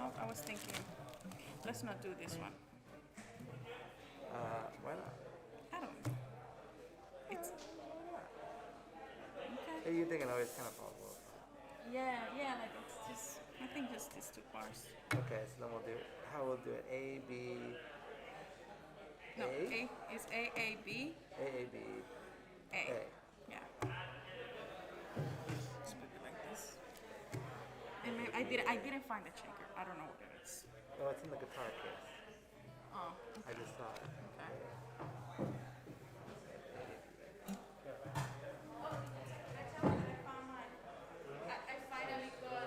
No, I was thinking, let's not do this one. Why not? I don't know. It's Hey, okay. you thinking, oh, it's kind of possible. Yeah, yeah, like it's just, I think just these two bars. Okay, so then we'll do it. How we'll do it? A, B, No, A? A is A, A, B, A, A, B, A. A. Yeah. Just put it like this. And maybe I didn't find the checker. I don't know what it is. Oh, it's in the guitar case. Oh, I just saw it. okay. I finally got.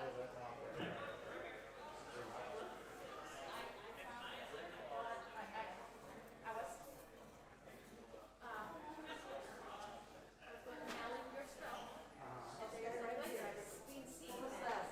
I was mailing your stuff. And they were like, Queen C. What's that?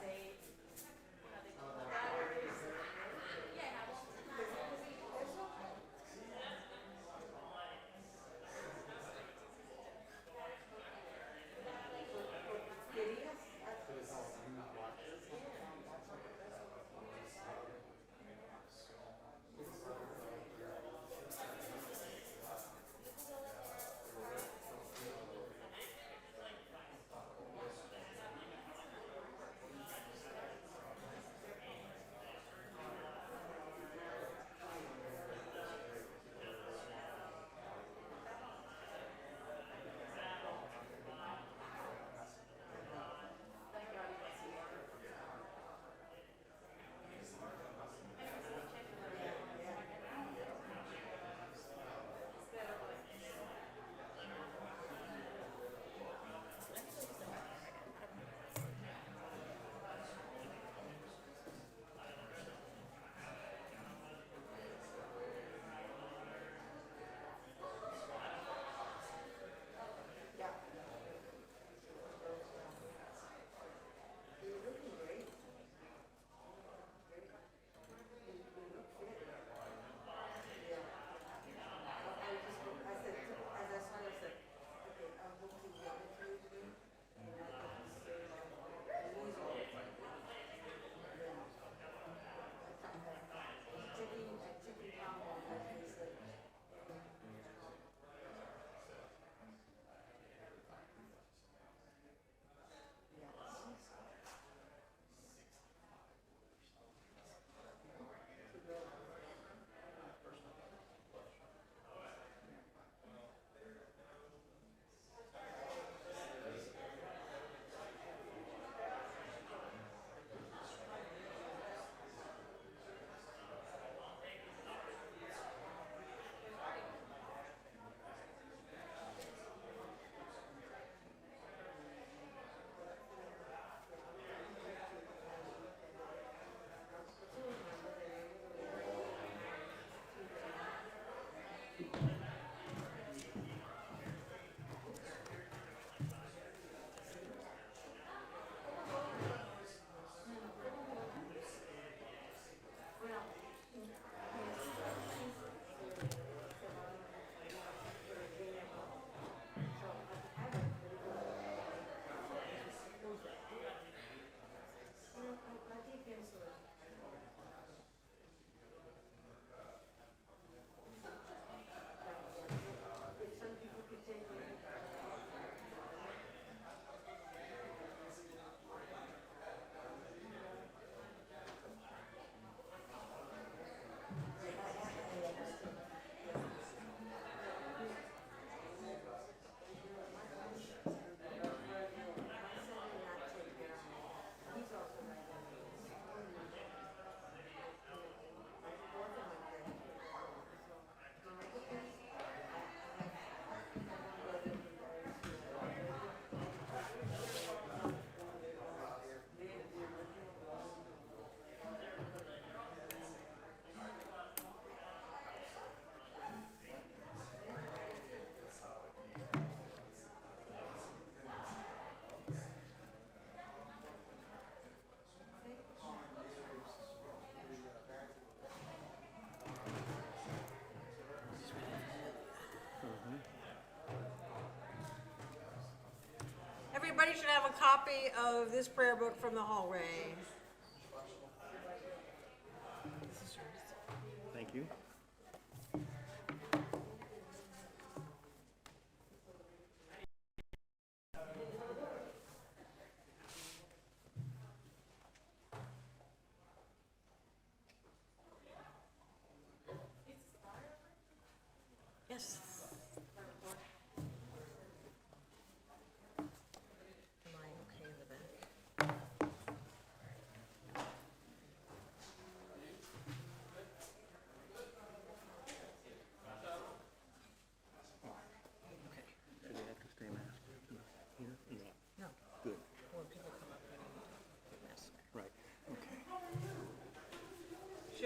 Everybody should have a copy of this prayer book from the hallway.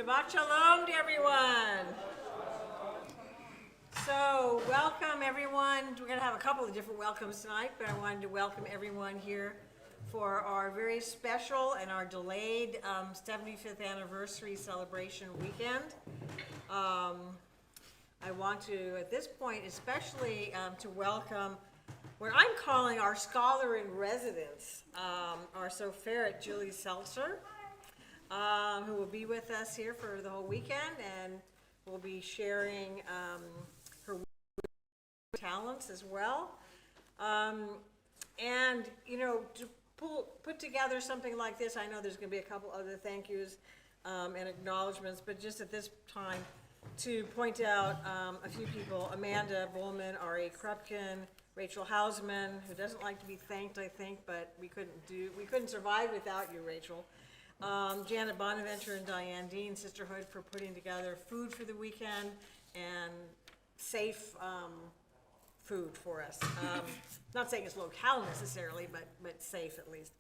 Shabbat Shalom to everyone. So, welcome everyone. We're going to have a couple of different welcomes tonight, but I wanted to welcome everyone here for our very special and our delayed 75th anniversary celebration weekend. I want to, at this point, especially to welcome what I'm calling our scholar in residence, our Soferet Julie Seltzer, who will be with us here for the whole weekend and will be sharing her talents as well. And, you know, to put together something like this, I know there's going to be a couple other thank yous and acknowledgments, but just at this time, to point out a few people: Amanda Bullman, R.A. Krupkin, Rachel Hausman, who doesn't like to be thanked, I think, but we couldn't survive without you, Rachel. Janet Bonaventure and Diane Dean, Sisterhood, for putting together food for the weekend and safe food for us. Not saying it's locale necessarily, but safe at least.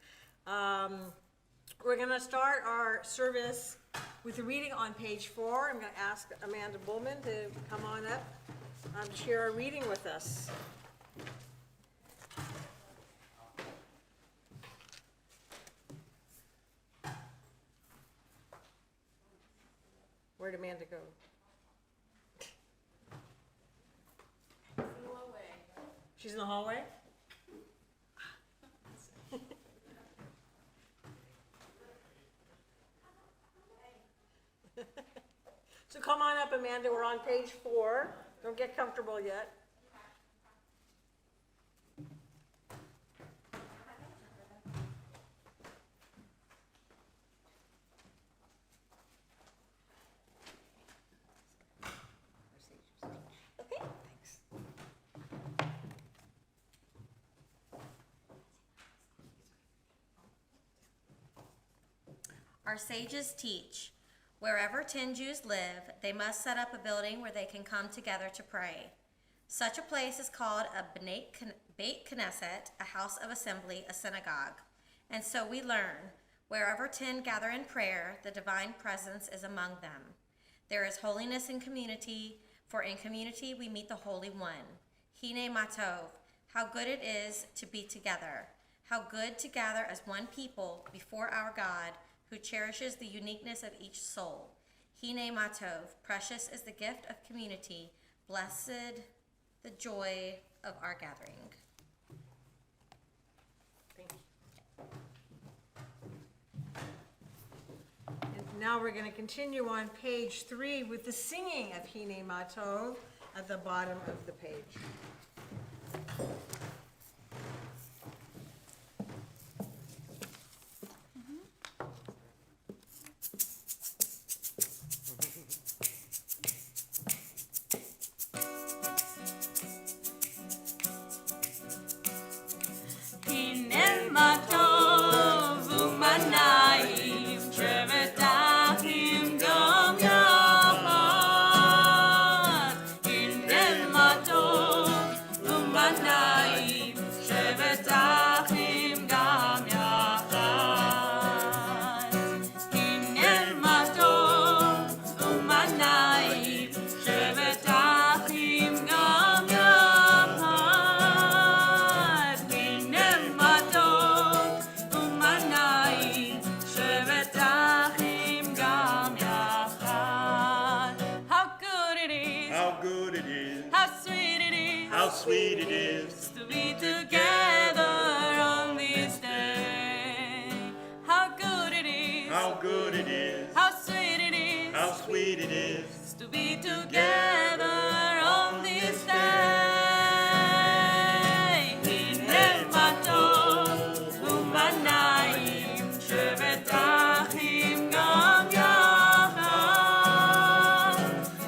We're going to start our service with a reading on page 4. I'm going to ask Amanda Bullman to come on up to share a reading with us. Where'd Amanda go? She's in the hallway? So come on up, Amanda. We're on page 4. Don't get comfortable yet. Okay, thanks. Our sages teach, wherever 10 Jews live, they must set up a building where they can come together to pray. Such a place is called a Beit Knesset, a house of assembly, a synagogue. And so we learn, wherever 10 gather in prayer, the divine presence is among them. There is holiness in community, for in community we meet the Holy One. Hine Matov, how good it is to be together. How good to gather as one people before our God, who cherishes the uniqueness of each soul. Hine Matov, precious is the gift of community, blessed the joy of our gathering. Thank you. And now we're going to continue on page 3 with the singing of Hine Matov at the bottom of the page. Sweet it is to be together on this day. How good it is, how good it is, how sweet it is, how sweet it is to be together on this day. Hine matov u'manayim shevet achim gam yachad.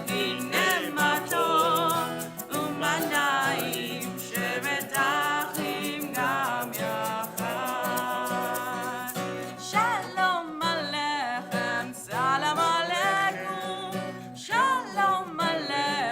Hine matov u'manayim shevet achim gam yachad. Shalom aleichem, salam aleikum. Shalom aleichem.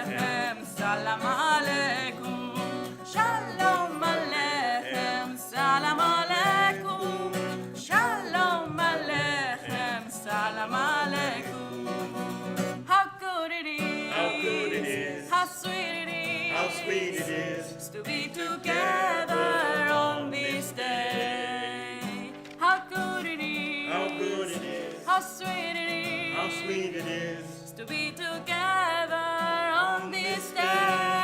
how sweet it is, how sweet it is to be together on this day. How good it is, how good it is, how sweet it is, how sweet it is to be together on this day.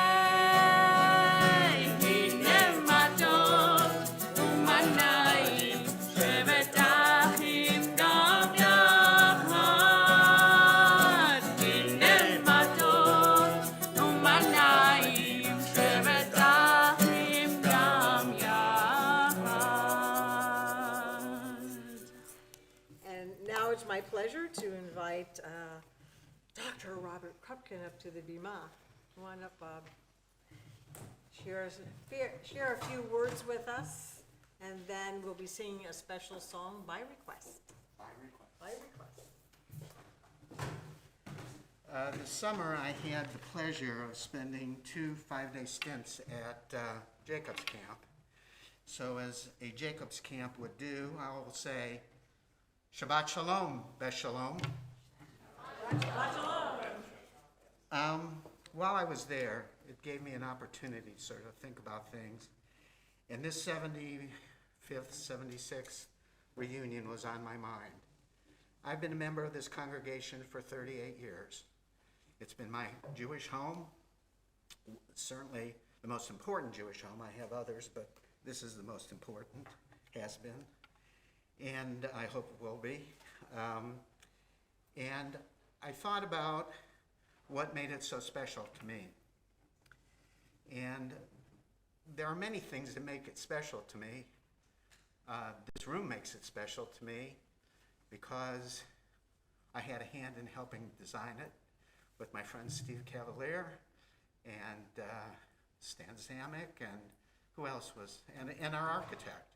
הנה מה טוב ומה נעים, שבת אחים גם יחד. הנה מה טוב ומה נעים, שבת אחים גם יחד. And now it's my pleasure to invite Dr. Robert Krupkin up to the bima. Come on up, Bob. Share a few words with us, and then we'll be singing a special song by request. By request. This summer, I had the pleasure of spending 2 5-day stints at Jacob's Camp. So as a Jacob's Camp would do, I will say, Shabbat Shalom, Bes Shalom. While I was there, it gave me an opportunity to sort of think about things. And this 75th, 76th reunion was on my mind. I've been a member of this congregation for 38 years. It's been my Jewish home, certainly the most important Jewish home. I have others, but this is the most important, has been, and I hope it will be. And I thought about what made it so special to me. And there are many things that make it special to me. This room makes it special to me because I had a hand in helping design it with my friend Steve Cavalier and Stan Zamek, and who else was, and our architect.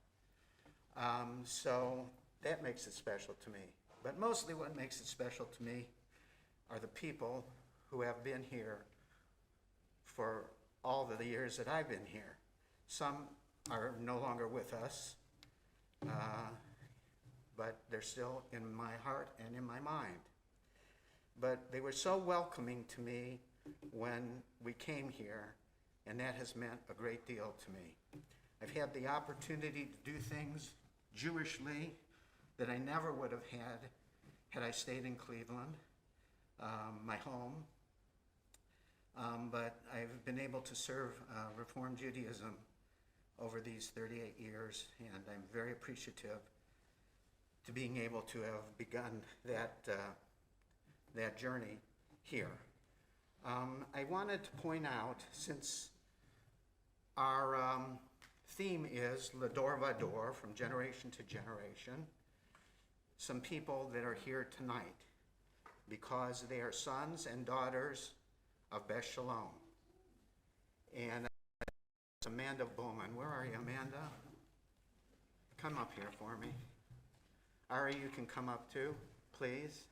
So that makes it special to me. But mostly what makes it special to me are the people who have been here for all of the years that I've been here. Some are no longer with us, but they're still in my heart and in my mind. But they were so welcoming to me when we came here, and that has meant a great deal to me. I've had the opportunity to do things Jewishly that I never would have had I stayed in Cleveland, my home. But I've been able to serve Reform Judaism over these 38 years, and I'm very appreciative to being able to have begun that journey here. I wanted to point out, since our theme is Lador Vador, from generation to generation, some people that are here tonight because they are sons and daughters of Bes Shalom. And Amanda Bowman. Where are you, Amanda? Come up here for me. Ari, you can come up too, please.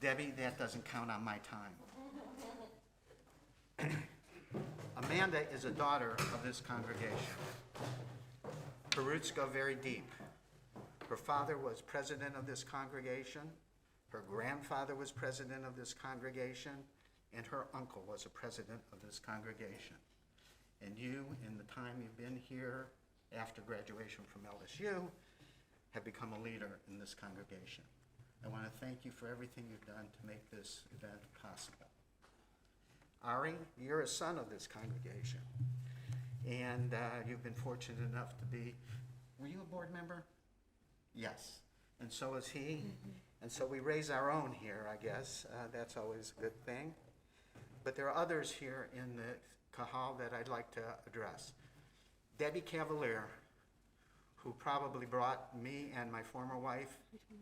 Debbie, that doesn't count on my time. Amanda is a daughter of this congregation. Her roots go very deep. Her father was president of this congregation, her grandfather was president of this congregation, and her uncle was a president of this congregation. And you, in the time you've been here after graduation from LSU, have become a leader in this congregation. I want to thank you for everything you've done to make this event possible. Ari, you're a son of this congregation, and you've been fortunate enough to be, were you a board member? Yes, and so is he. And so we raise our own here, I guess. That's always a good thing. But there are others here in the Kahal that I'd like to address. Debbie Cavalier, who probably brought me and my former wife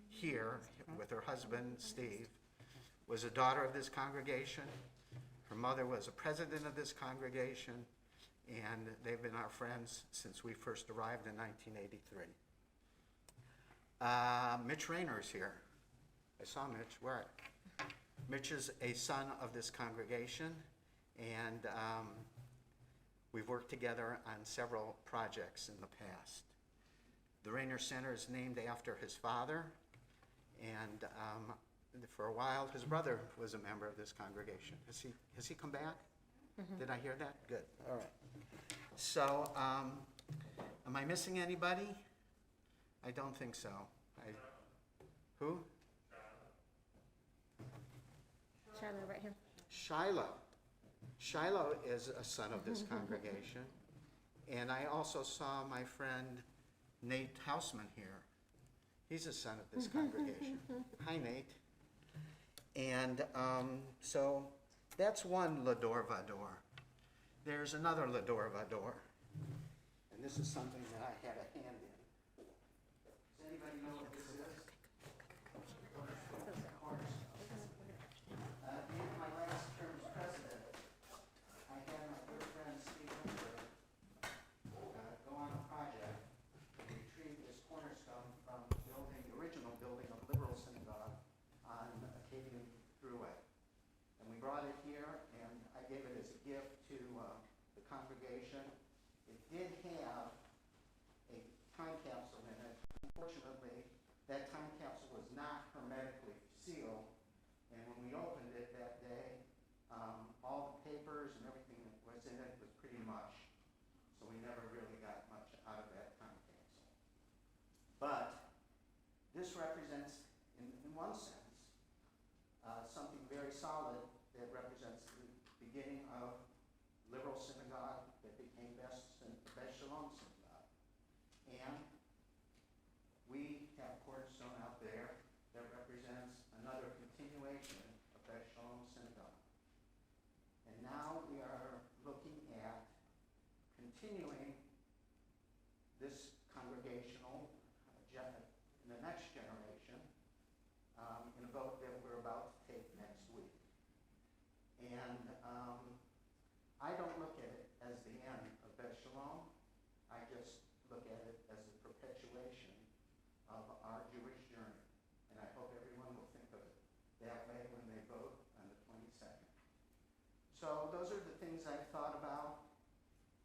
here with her husband, Steve, was a daughter of this congregation. Her mother was a president of this congregation, and they've been our friends since we first arrived in 1983. Mitch Rayner is here. I saw Mitch. Where? Mitch is a son of this congregation, and we've worked together on several projects in the past. The Rainer Center is named after his father, and for a while, his brother was a member of this congregation. Has he come back? Did I hear that? Good, all right. So, am I missing anybody? I don't think so. Who? Shiloh, right here. Shiloh. Shiloh is a son of this congregation. And I also saw my friend Nate Hausman here. He's a son of this congregation. Hi, Nate. And so that's one Lador Vador. There's another Lador Vador. And this is something that I had a hand in. Does anybody know what this is? In my last term as president, I had my good friend Steve Winter go on a project to retrieve this cornerstone from the original building of Liberal Synagogue on Acadian Thruway. And we brought it here, and I gave it as a gift to the congregation. It did have a time capsule in it. Unfortunately, that time capsule was not hermetically sealed, and when we opened it that day, all the papers and everything that was in it was pretty much. So we never really got much out of that time capsule. But this represents, in one sense, something very solid that represents the beginning of Liberal Synagogue that became Beth Shalom Synagogue. And we have cornerstone out there that represents another continuation of Beth Shalom Synagogue. And now we are looking at continuing this congregational in the next generation in a vote that we're about to take next week. And I don't look at it as the end of Beth Shalom. I just look at it as a perpetuation of our Jewish journey. And I hope everyone will think of it that way when they vote on the 22nd. So those are the things I've thought about.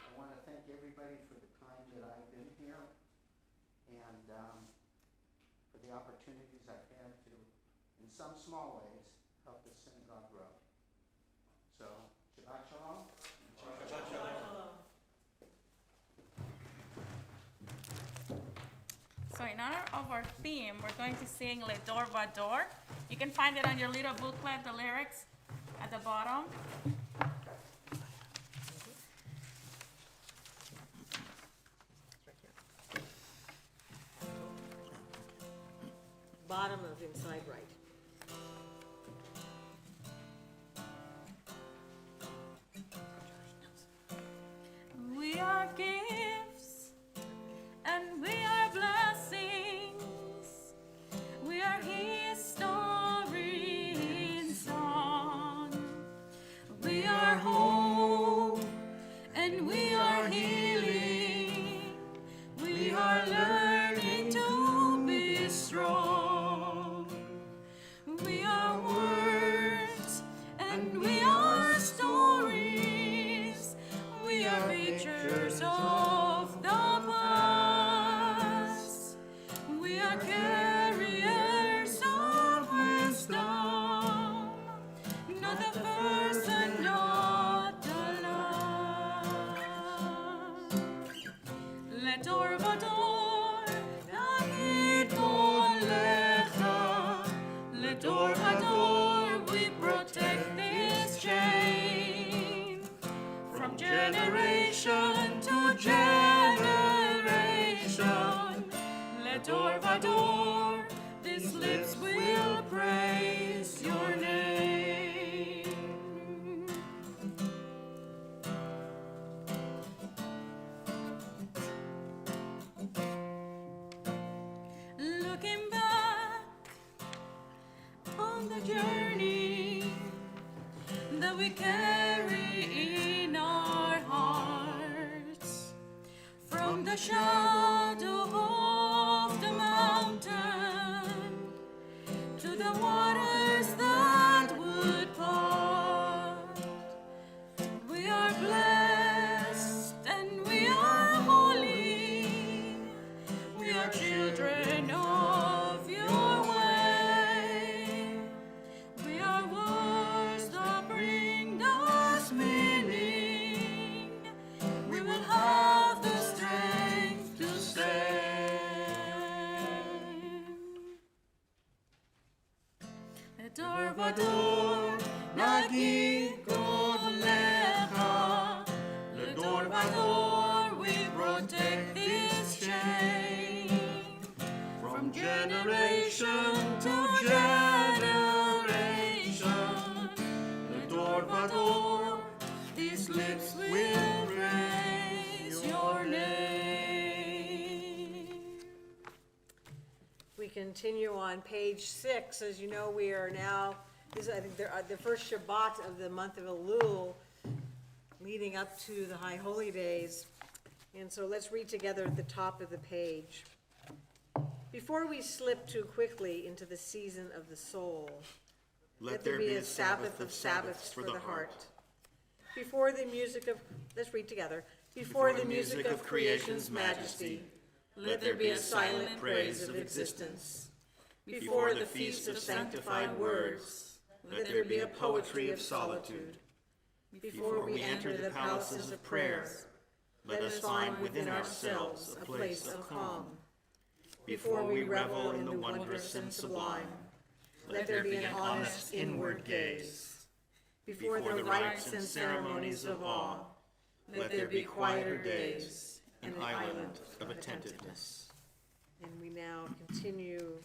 I want to thank everybody for the time that I've been here and for the opportunities I've had to, in some small ways, help the synagogue grow. So, Shabbat Shalom. Shabbat Shalom. So in honor of our theme, we're going to sing Le Dor Vador. You can find it on your little booklet, the lyrics at the bottom. Bottom of inside right. We are gifts and we are blessings. We are His story in song. We are hope and we are healing. We are learning to be strong. We are words and we are stories. We are pictures of the past. We are carriers of wisdom, not the first and not the last. Let Or Vador Nagid Lecha. Let Or Vador, we protect this chain from generation to generation. Let Or Vador, these lips will praise your name. Looking back on the journey that we carry in our hearts, from the shadow of the mountain to the waters that would part. We are blessed and we are holy. We are לדור ודור נגיד טוב לך. לדור ודור we protect this chain. From generation to generation. לדור ודור these lips will praise your name. We continue on page 6. As you know, we are now, this is, I think, the first Shabbat of the month of Elul, leading up to the High Holy Days. And so let's read together at the top of the page. Before we slip too quickly into the season of the soul, let there be a Sabbath of Sabbaths for the heart. Before the music of, let's read together. Before the music of creation's majesty, let there be a silent praise of existence. Before the feast of sanctified words, let there be a poetry of solitude. Before we enter the palaces of prayer, let us find within ourselves a place of calm. Before we revel in the wondrous and sublime, let there be an honest inward gaze. Before the rites and ceremonies of awe, let there be quieter days, an island of attentiveness. And we now continue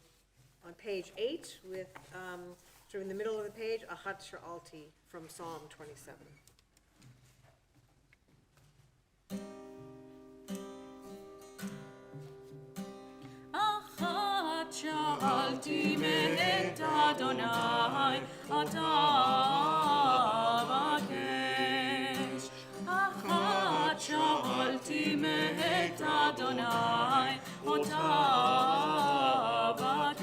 on page 8 with, sort of in the middle of the page, a Ahat Sha'alti from Psalm 27. אחת שאלתי מאת אדוני, אתה אבקש. אחת שאלתי מאת אדוני, אותה אבקש.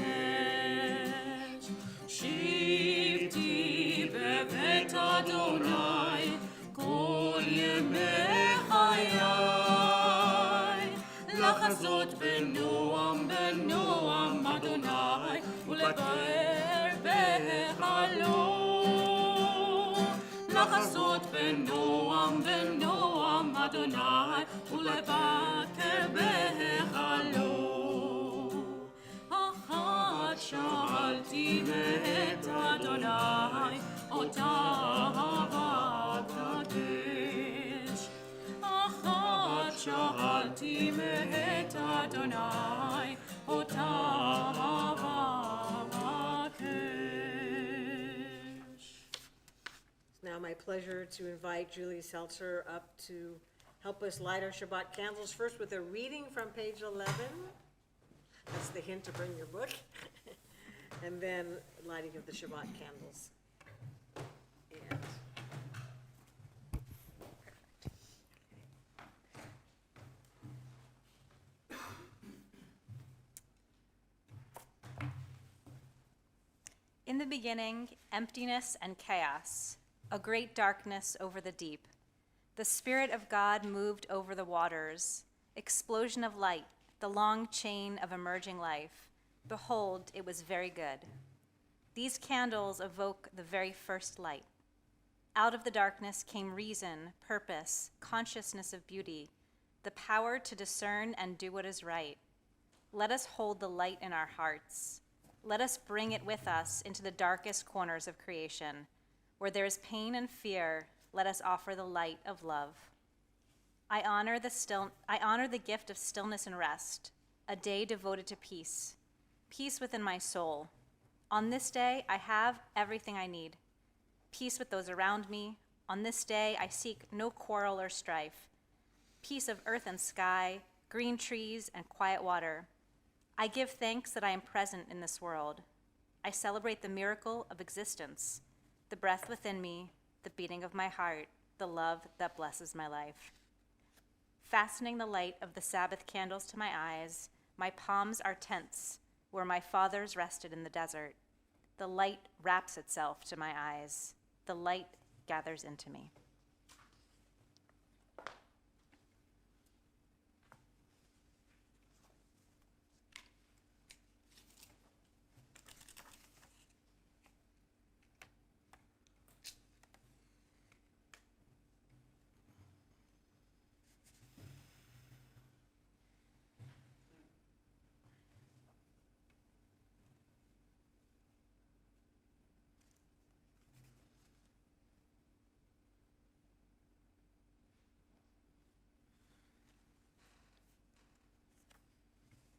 שבתי בבית אדוני, כל ימי חיי. לחזות בנועם בנועם אדוני ולבאר בחלום. לחזות בנועם בנועם אדוני ולבקר בחלום. אחת שאלתי מאת אדוני אותה אבקש. אחת שאלתי מאת אדוני, אותה אבקש. It's now my pleasure to invite Julie Seltzer up to help us light our Shabbat candles, first with a reading from page 11. That's the hint to bring your book. And then lighting of the Shabbat candles. And in the beginning, emptiness and chaos, a great darkness over the deep. The Spirit of God moved over the waters, explosion of light, the long chain of emerging life. Behold, it was very good. These candles evoke the very first light. Out of the darkness came reason, purpose, consciousness of beauty, the power to discern and do what is right. Let us hold the light in our hearts. Let us bring it with us into the darkest corners of creation. Where there is pain and fear, let us offer the light of love. I honor the gift of stillness and rest, a day devoted to peace, peace within my soul. On this day, I have everything I need. Peace with those around me. On this day, I seek no quarrel or strife. Peace of earth and sky, green trees and quiet water. I give thanks that I am present in this world. I celebrate the miracle of existence, the breath within me, the beating of my heart, the love that blesses my life. Fastening the light of the Sabbath candles to my eyes, my palms are tents where my fathers rested in the desert. The light wraps itself to my eyes. The light gathers into me.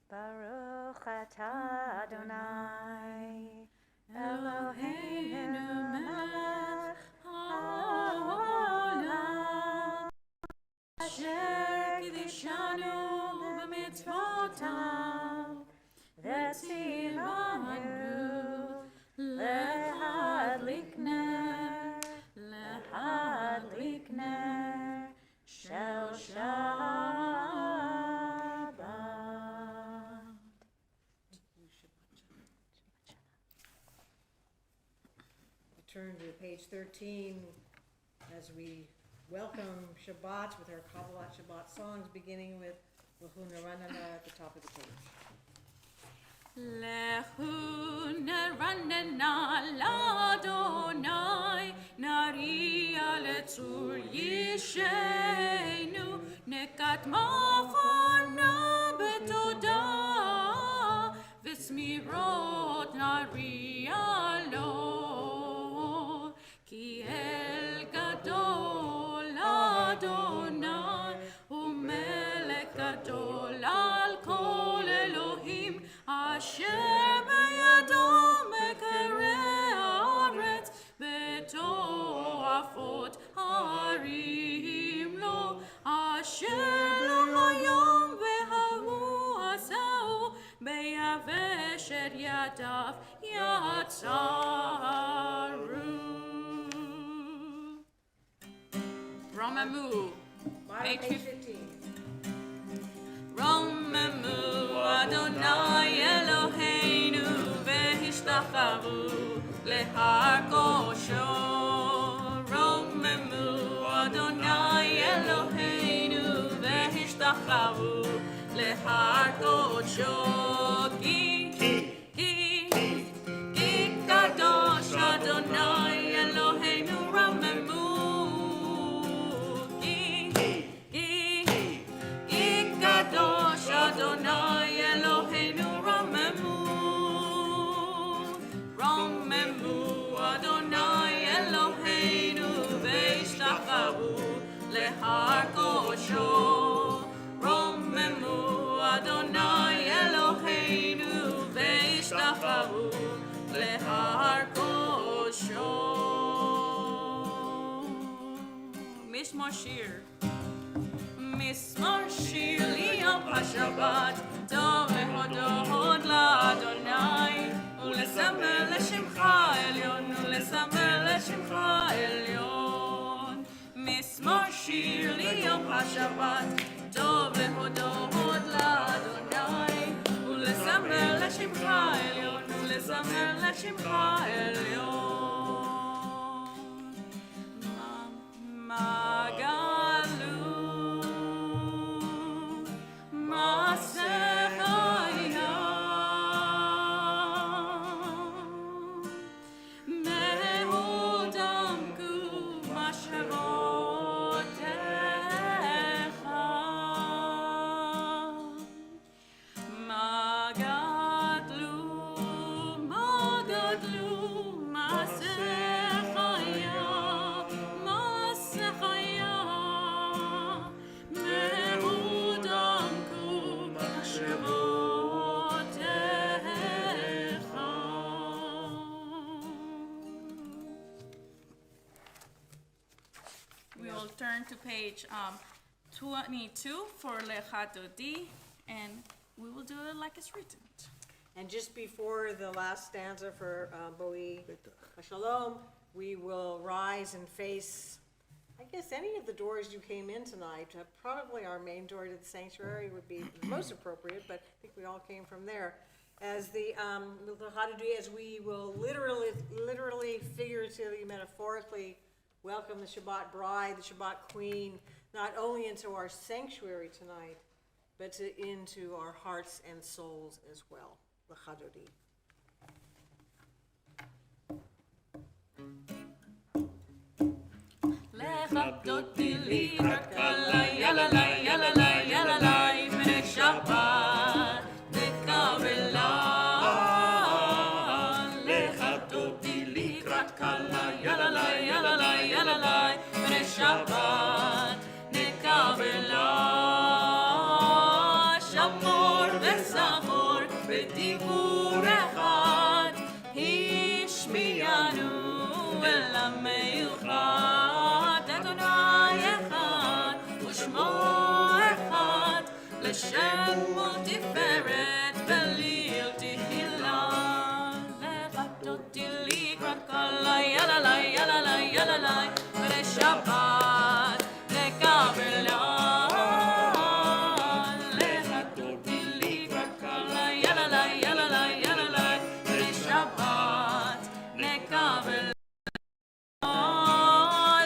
Baruch atah Adonai, Eloheinu melech haolam, asher kiddushanu b'mitzvotav, v'tzivanu lehadlik ner shel Shabbat. Turn to page 13 as we welcome Shabbat with our Kabbalat Shabbat songs, beginning with Lehu Naranana at the top of the page. Lechu neranena l'Adonai, nariya letzur yishenu, nekat mafarna betoda, v'smirot nariya lo, ki el gadol Adonai, umelech gadol al kol Elohim, asher beyado mekere haaretz, betoafot harim lo, asher lo hayom vehahu asau, beyavesh et yadav yatzaru. Romamu, Page 15. Romamu Adonai Eloheinu v'hishtachvu lehar kosho. Romamu Adonai Eloheinu v'hishtachvu lehar kosho. Ki kadosh Adonai Eloheinu Romamu. Kadosh Adonai Eloheinu Romemu, Romemu Adonai Eloheinu ve'ishtachavu lehar kosho. Romemu Adonai Eloheinu ve'ishtachavu lehar kosho. Mishmar Shir. Mismar shir liyom hashabbat, tov vehodot la'Adonai, ulesamer leshimcha elyon, ulesamer leshimcha elyon. Mismar shir liyom hashabbat, tov vehodot la'Adonai, ulesamer leshimcha elyon, ulesamer leshimcha elyon. Magalu Masehaya Mehudamku Mashavotecha Magadlu Masehaya We will turn to page 22 for Lecha Dodi, and we will do it like it's written. And just before the last stanza for Boi Shalom, we will rise and face, I guess, any of the doors you came in tonight. Probably our main door to the sanctuary would be the most appropriate, but I think we all came from there. As the Chadudi, as we will literally, figuratively, metaphorically welcome the Shabbat bride, the Shabbat queen, not only into our sanctuary tonight, but into our hearts and souls as well. The Chadudi. Lechabdoti li rakalai, yalalai, yalalai, yalalai, Bnei Shabbat, Kabbalat. Lechabdoti li rakalai, yalalai, yalalai, yalalai, Bnei Shabbat, Kabbalat. Shamor v'sachar בדיבור אחד השמיענו אל המיוחד אדוני אחד ושמו אחד לשם ולתפארת וליל תהילה לך תותי לקראת קלה יללה יללה יללה ולשבת לקבלה לך תותי לקראת קלה יללה יללה יללה ולשבת נקבל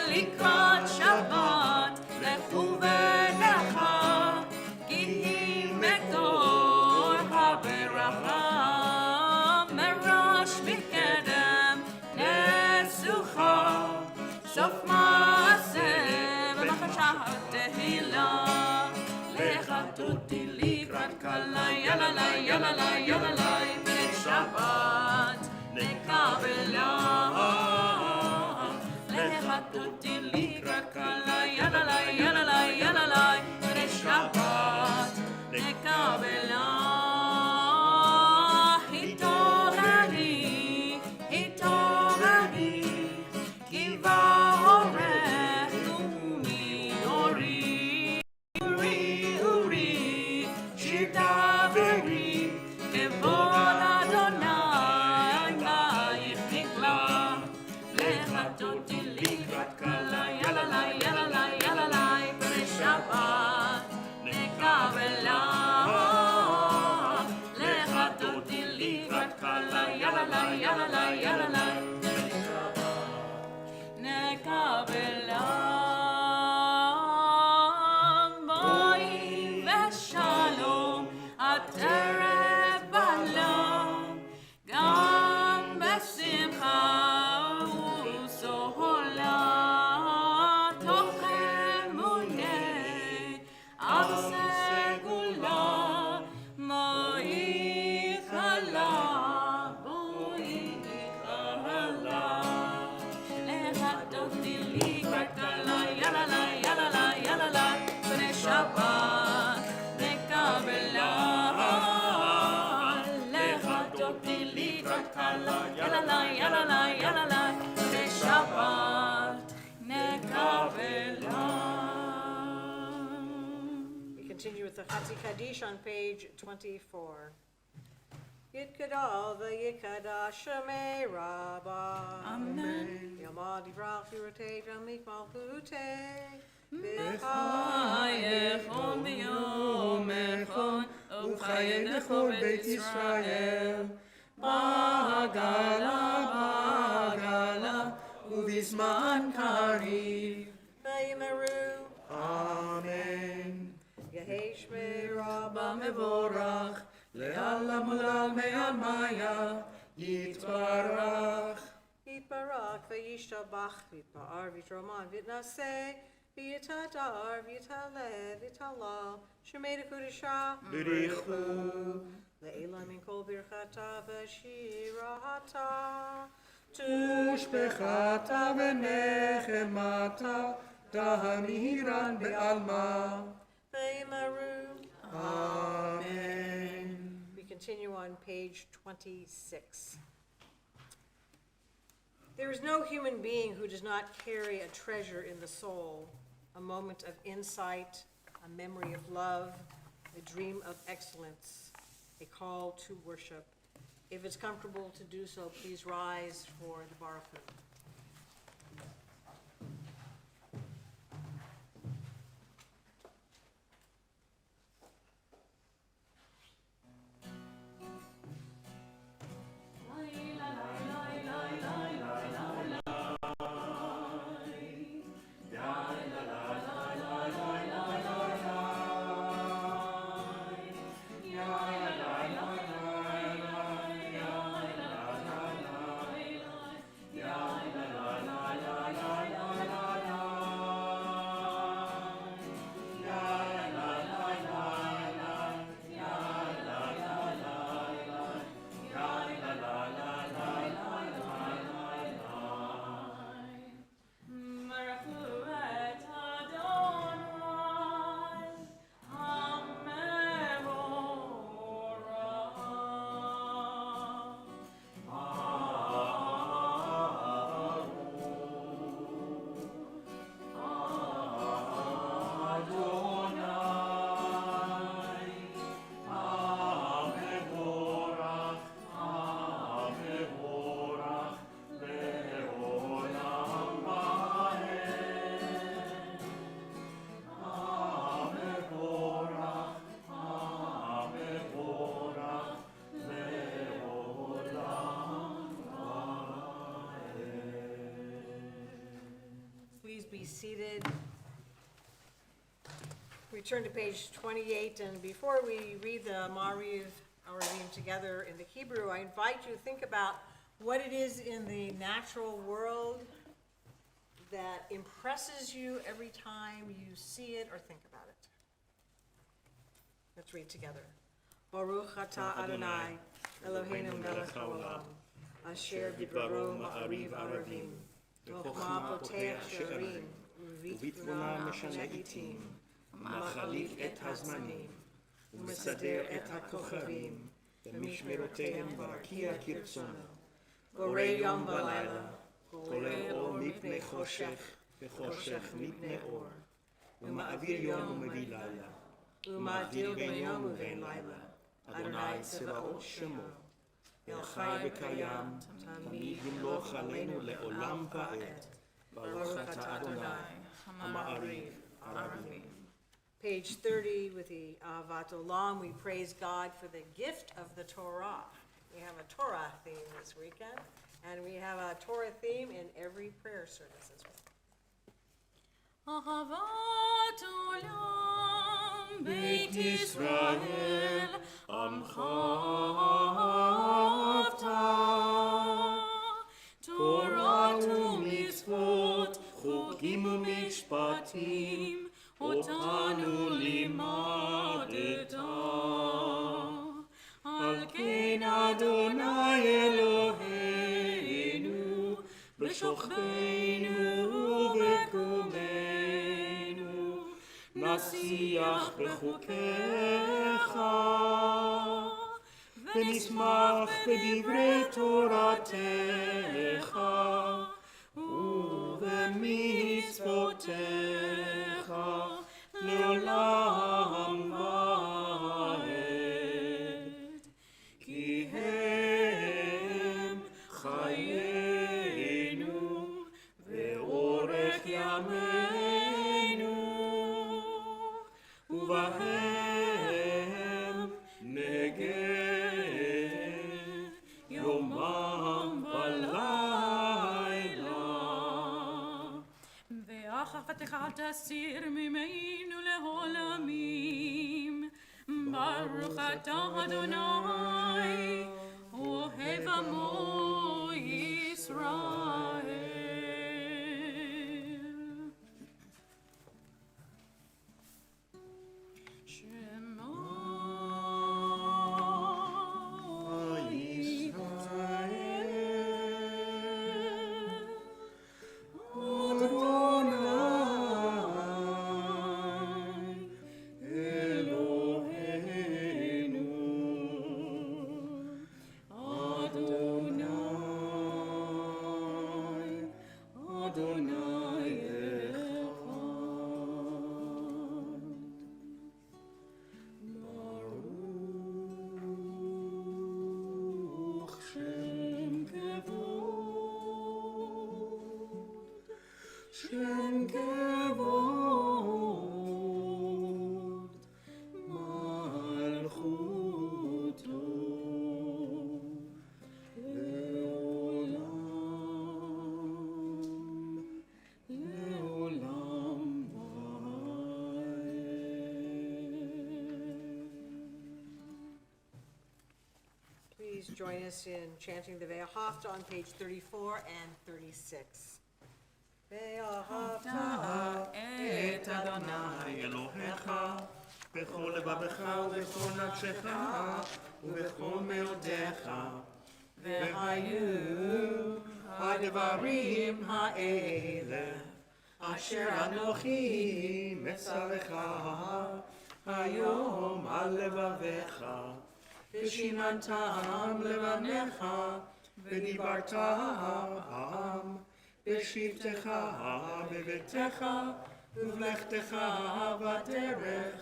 לקראת שבת לכו ונחה כי היא מקור הברכה מראש מקדם נסוכה סוף מעשה ובחשה תהילה לך תותי לקראת קלה יללה יללה יללה ולשבת נקבלה לך תותי לקראת קלה יללה יללה יללה ולשבת נקבלה התעוררי התעוררי כי באורך ומאורי אורי אורי שיר דברי כבוד אדוני עלייך נגלה לך תותי לקראת קלה יללה יללה יללה ולשבת נקבלה לך תותי לקראת קלה יללה יללה יללה נקבלה בואי ושלום עטרת בלום גם בשמחה וסהולה תוך אמוני אב סגולה בואי חלה בואי חלה לך תותי לקראת קלה יללה יללה יללה ולשבת נקבלה לך תותי לקראת קלה יללה יללה יללה ולשבת נקבלה. We continue with the Chatzi Kaddish on page 24. Yitkadal v'yikadash shemei Rabba. Amen. Yamad yivrach yirotei jamik malchutei. חייכון ביומכון ובחייכון בית ישראל בעגלה בעגלה ובזמן קריב V'yimeru. אמן Yehei shmei Rabba מבורך לעלם עולם מעלמיה יתברך Yitbarak v'yishtabach v'yitba'ar v'yitroman v'yitnaseh v'yitadar v'yitaleh v'yitalal shemei dekudisha בריחו le'ela min kol birchata v'shirata ושפחתה ונחמתה תהמירן בעלמה v'yimeru. אמן. We continue on page 26. There is no human being who does not carry a treasure in the soul, a moment of insight, a memory of love, a dream of excellence, a call to worship. If it's comfortable to do so, please rise for the baruch. Yeah. be seated. We turn to page 28, and before we read the Ma'ariv, our reading together in the Hebrew, I invite you to think about what it is in the natural world that impresses you every time you see it or think about it. Let's read together. Baruch atah Adonai, Eloheinu melech haolam, asher bidbaro ma'ariv aravim, v'chokhmah potech she'arim, uvitbuna meshane itim, מחליף את הזמנים, ומסדר את הכוכבים, ומשמרותיהם ברקיע כרצונו. בורא יום ולילה, כולל אור מפני חושך, וחושך מפני אור. ומעביר יום ומביא לילה, ומעביר בין יום ובין לילה. אדוני צבאות שמו, אל חי וקיים, תמיד ימלוך עלינו לעולם ועד. ברוך אתה אדוני, המעריב ערבים. Page 30 with the Ahavat Olam, we praise God for the gift of the Torah. We have a Torah theme this weekend, and we have a Torah theme in every prayer service as well. Ahavat Olam, Beit Yisrael, Amcha Avta, Torah u'mitzvot, Chokim u'mishpatim, אותנו לימדת, על כן אדוני אלוהינו, בשוכבנו ובקומנו, נשיח בחוקיך, ונשמח בדברי תורתך, ובמצוותיך, לעולם ועד, כי הם חיינו ואורך ימינו, ובהם נגן יומם ולילה. ואחוותך תסיר ממנו לעולמים, ברוך אתה אדוני, אוהב עמו ישראל. Shem kevod malchuto leolam vaed. Please join us in chanting the Ve'ahavta on page 34 and 36. ואהבת את אדוני אלוהיך בכל לבבך ובכל נפשך ובכל מאודיך, והיו הדברים האלה אשר אנוכי מצווך היום על לבביך, ושיננתם לבניך ודיברתם בשבתך בביתך ובלכתך בדרך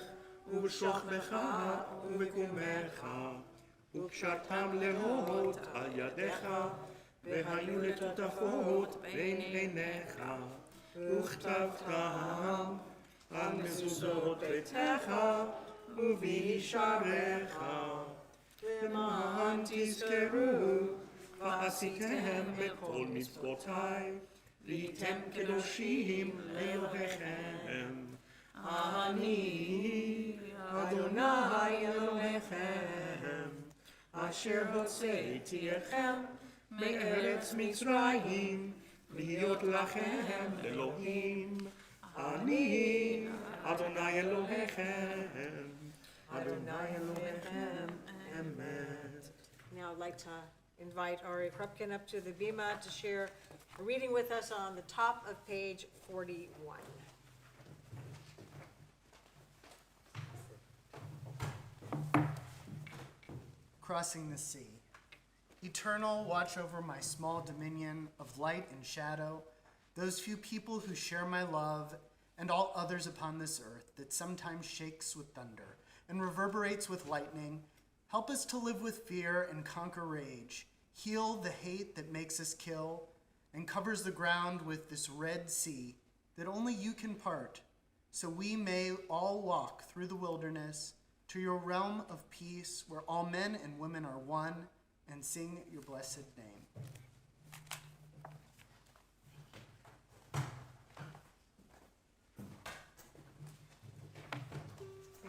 ובשוכבך ובקומך, וקשרתם להות על ידיך, והיו לטוטפות בין עיניך, וכתבתם על מזוזות ביתך ובישעריך, למען תזכרו ועשיתם את כל מצוותיי והייתם קדושים לאלוהיכם. אני אדוני אלוהיכם, אשר הוצאתי אתכם מארץ מצרים, להיות לכם אלוהים. אני אדוני אלוהיכם, אדוני אלוהיכם אמת. Now I'd like to invite Ari Krupkin up to the bima to share a reading with us on the top of page 41. Crossing the sea. Eternal, watch over my small dominion of light and shadow, those few people who share my love, and all others upon this earth that sometimes shakes with thunder and reverberates with lightning. Help us to live with fear and conquer rage. Heal the hate that makes us kill and covers the ground with this red sea that only you can part, so we may all walk through the wilderness to your realm of peace where all men and women are one, and sing your blessed name.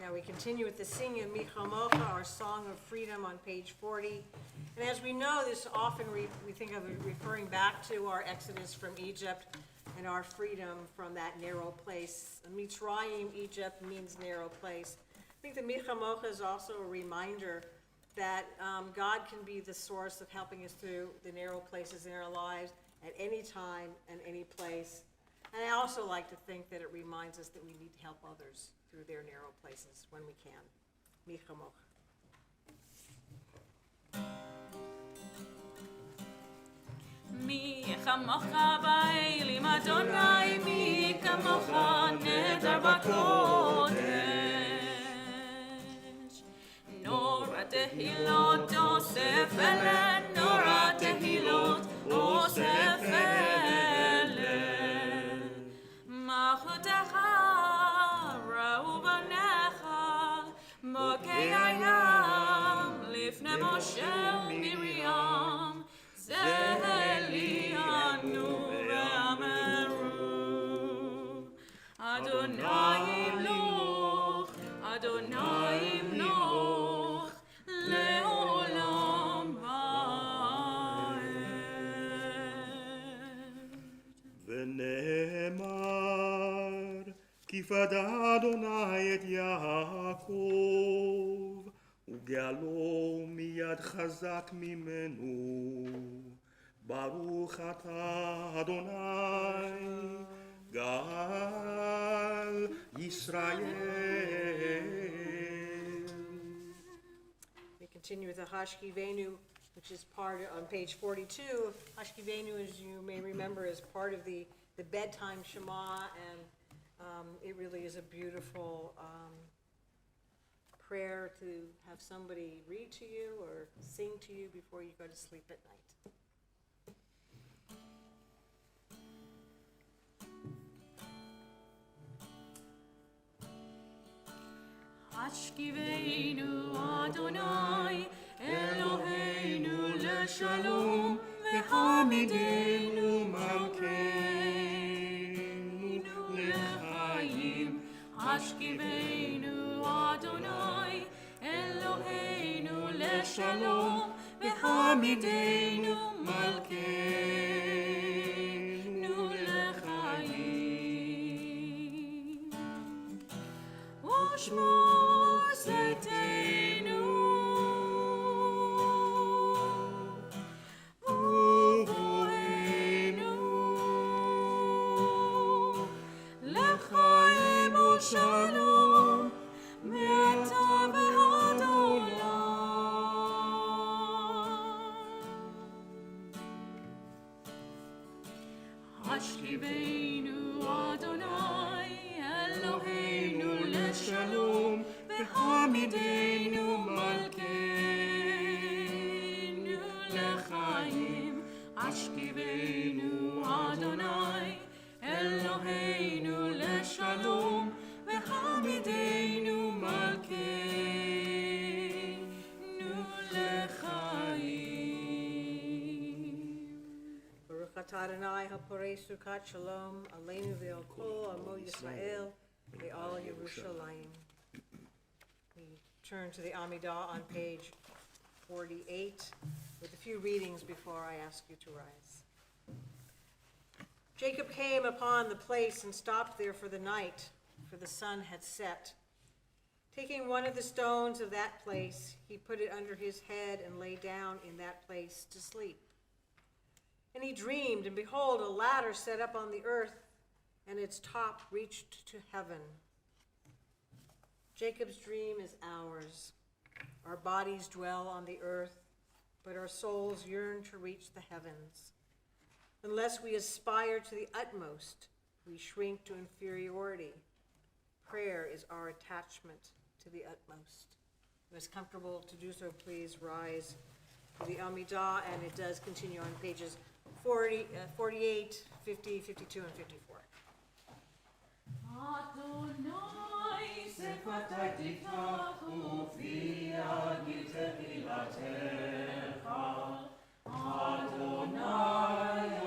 Now we continue with the singing of Michamocha, our Song of Freedom on page 40. And as we know, this often we think of it referring back to our exodus from Egypt and our freedom from that narrow place. Mitzrayim, Egypt, means narrow place. I think the Michamocha is also a reminder that God can be the source of helping us through the narrow places in our lives at any time and any place. And I also like to think that it reminds us that we need to help others through their narrow places when we can. Michamocha. מי כמוך באלים אדוני, מי כמוך נדר בקודש. נורא תהילות אוסף אלה, נורא תהילות אוסף אלה. מלכותך ראו בניך, מוכי הים לפני משה ומרים. זה ליאנו ואמרו, אדוני ימלוך, אדוני ימלוך, לעולם ועד. ונאמר, כי פדה אדוני את יעקב, וגאלו מיד חזק ממנו. ברוך אתה אדוני, גאל ישראל. We continue with the Hashkivenu, which is part on page 42. Hashkivenu, as you may remember, is part of the bedtime Shema, and it really is a beautiful prayer to have somebody read to you or sing to you before you go to sleep at night. השכיבנו אדוני אלוהינו לשלום והעמידנו מלכנו לחיים. השכיבנו אדוני אלוהינו לשלום והעמידנו מלכנו לחיים. ושמו צאתנו ובואנו לחיים ושלום מעתה ועד עולם. השכיבנו אדוני אלוהינו לשלום והעמידנו מלכנו לחיים. השכיבנו אדוני אלוהינו לשלום והעמידנו מלכנו לחיים. Baruch Ata Adonai haporei sukat shalom aleinu ve'al kol amo Yisrael ve'al Yerushalayim. We turn to the Amidah on page 48 with a few readings before I ask you to rise. Jacob came upon the place and stopped there for the night, for the sun had set. Taking one of the stones of that place, he put it under his head and lay down in that place to sleep. And he dreamed, and behold, a ladder set up on the earth, and its top reached to heaven. Jacob's dream is ours. Our bodies dwell on the earth, but our souls yearn to reach the heavens. Unless we aspire to the utmost, we shrink to inferiority. Prayer is our attachment to the utmost. If it's comfortable to do so, please rise for the Amidah, and it does continue on pages 48, 50, 52, and 54. Adonai sefatai titachu fi agil tefilatecha. Adonai,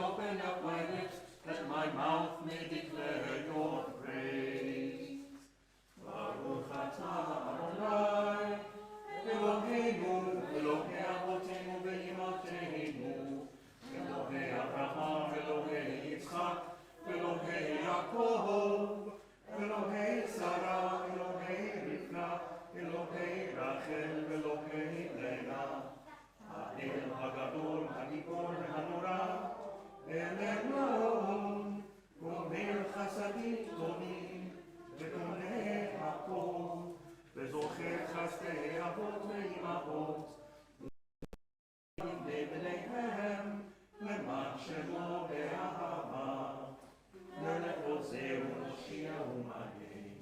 open up my lips, that my mouth may declare your praise. Baruch atah Adonai, Eloheinu, Elohei avotenu ve'imateinu, Elohei Abraham, Elohei Yitzchak, Elohei Yaakov, Elohei Sarah, Elohei Rivka, Elohei Rachel, Elohei Leah, האל הגדול, הגיבור והנורא, אל עליון, גומר חסדים טובים, וקונה הכל, וזוכר חסדי אבות ואימהות, לבניהם, למען שמו באהבה, מלך עוזר ומושיע ומגן.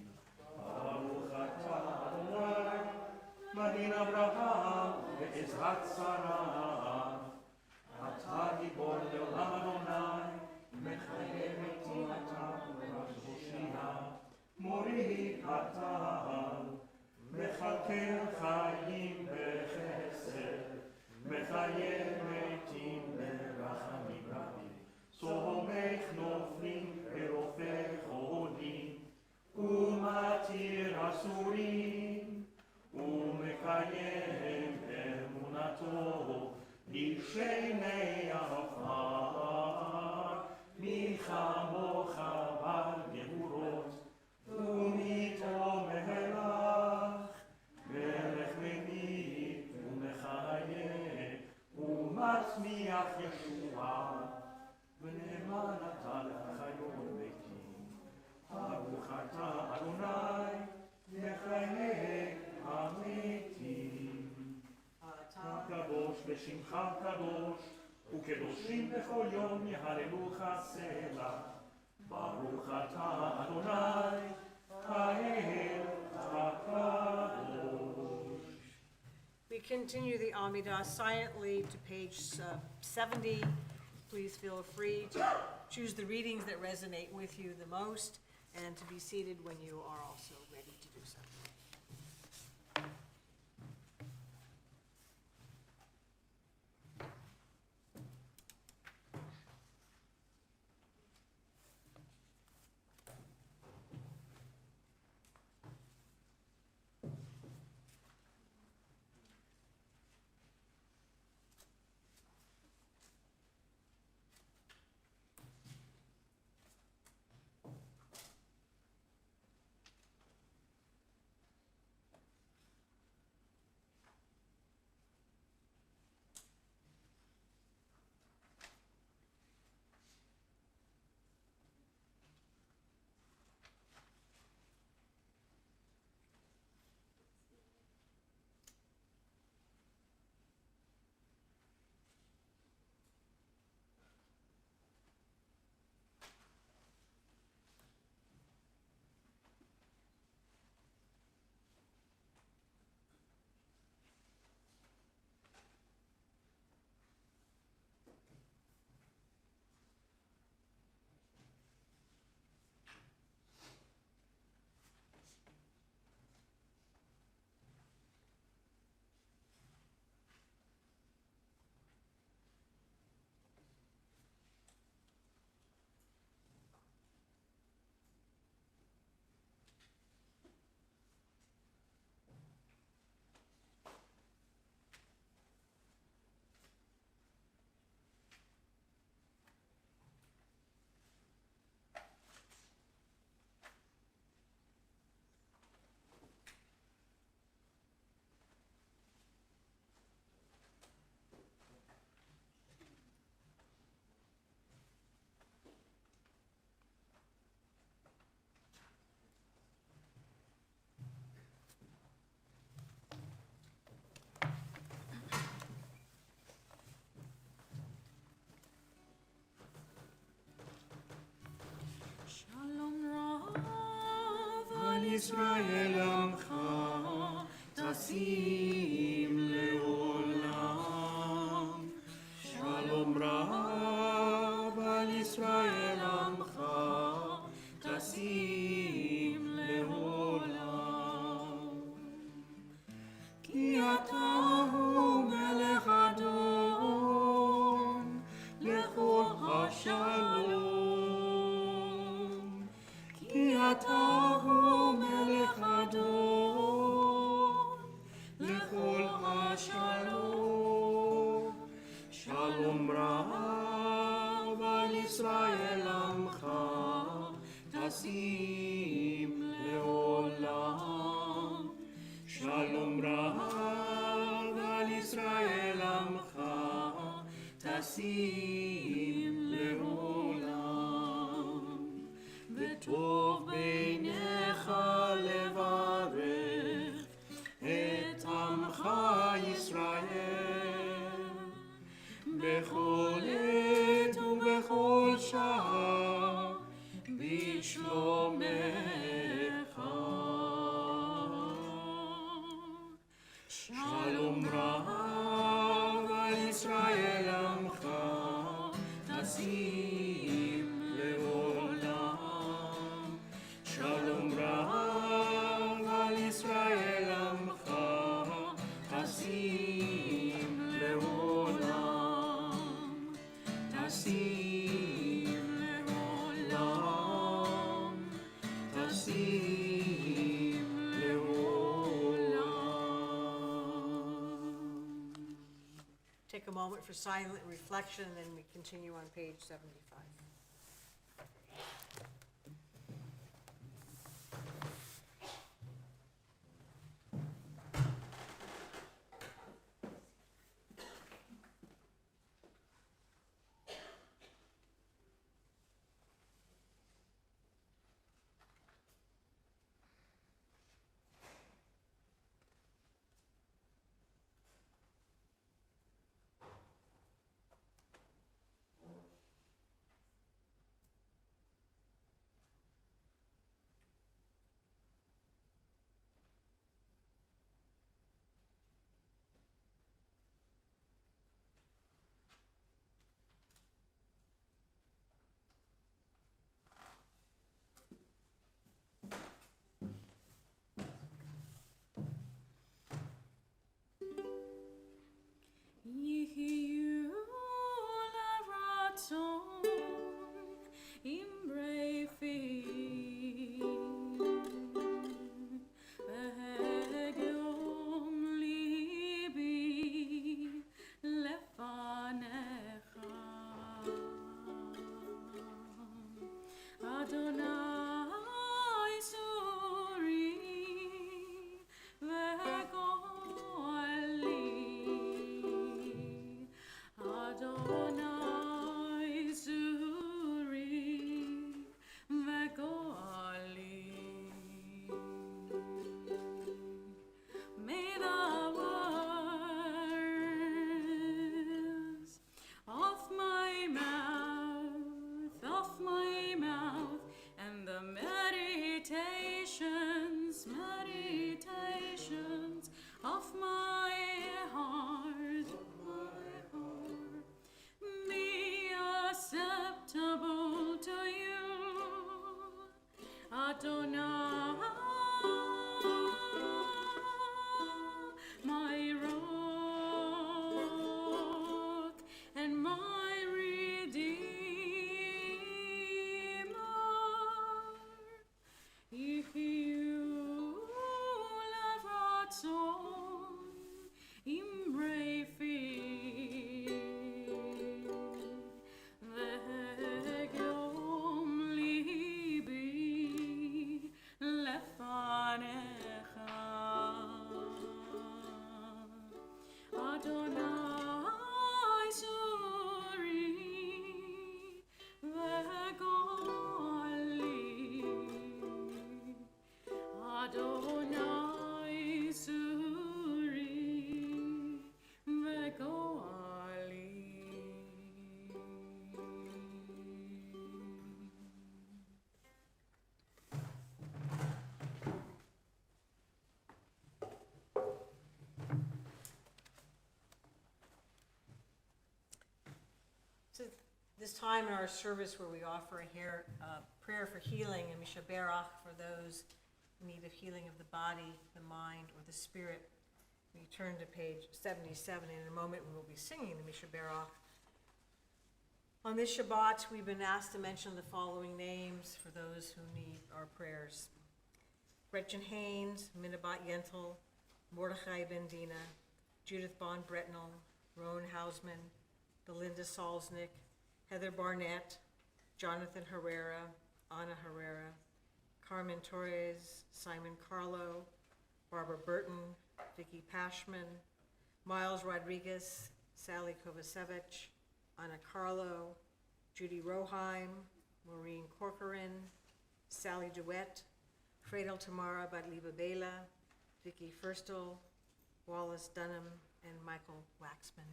ברוך אתה אדוני, מגן אברהם ועזרת שרה. אתה גיבור לעולם אדוני, מחיה מתים אתה ורש הושיע. מוריד אתה, מכלכל חיים בחסד, מחיה מתים ברחמים רבים. סומך נופלים ורופא חולים, ומתיר אסורים, ומקיים אמונתו לשני עפר. מי כמוך בעל גבורות, ומתו מלך, מלך ממיט ומחיה, ומצמיח ישועה, ונאמן אתה לחיות מתים. ברוך אתה אדוני, מחיי המתים. אתה קדוש ושמך קדוש, וקדושים בכל יום יהללוך סלע. ברוך אתה אדוני, האל הקדוש. We continue the Amidah silently to page 70. Please feel free to choose the readings that resonate with you the most, and to be seated when you are also ready to do so. טסים לעולם, וטוב בעיניך לברך את עמך ישראל, בכל עת ובכל שעה, בשלומך. שלום רב על ישראל עמך, תשים לעולם. שלום רב על ישראל עמך, תשים לעולם. תשים לעולם. תשים לעולם. Take a moment for silent reflection, and then we continue on page 75. יהיו לרצון אמרי פי, והגום ליבי לפניך. אדוני צורי וגואלי, Adonai Zuri Vegoli. May the words of my mouth, and the meditations of my heart, be acceptable to you, Adonai, my rock and my redeemer. Yehiyu levratzon imrei fi, והגום ליבי לפניך. אדוני צורי וגואלי, אדוני צורי וגואלי. So this time in our service where we offer here prayer for healing and mishaberach for those in need of healing of the body, the mind, or the spirit, we turn to page 77. In a moment we will be singing the mishaberach. On this Shabbat, we've been asked to mention the following names for those who need our prayers: Gretchen Haynes, Minabat Yentl, Mordechai Ben Dina, Judith Bond Bretnell, Roan Hausman, Belinda Salznick, Heather Barnett, Jonathan Herrera, Ana Herrera, Carmen Torres, Simon Carlo, Barbara Burton, Vicky Pashman, Miles Rodriguez, Sally Kovacevic, Anna Carlo, Judy Roheim, Maureen Corcoran, Sally DeWitt, Fredo Tamara Badliba Bela, Vicky Firstel, Wallace Dunham, and Michael Waxman.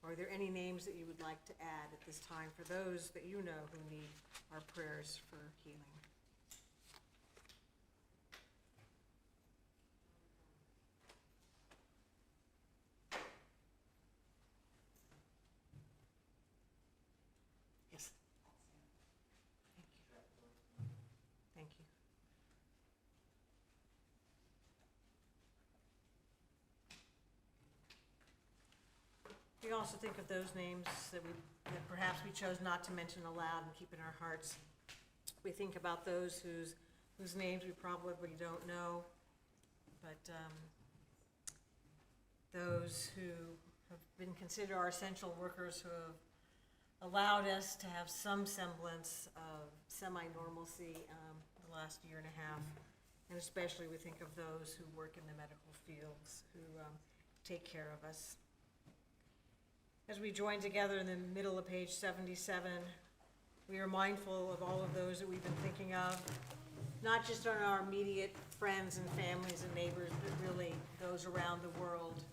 Are there any names that you would like to add at this time for those that you know who need our prayers for healing? Yes. Thank you. We also think of those names that perhaps we chose not to mention aloud and keep in our hearts. We think about those whose names we probably don't know, but those who have been considered our essential workers, who have allowed us to have some semblance of semi-normalcy the last year and a half. And especially we think of those who work in the medical fields, who take care of us. As we join together in the middle of page 77, we are mindful of all of those that we've been thinking of, not just on our immediate friends and families and neighbors, but really those around the world.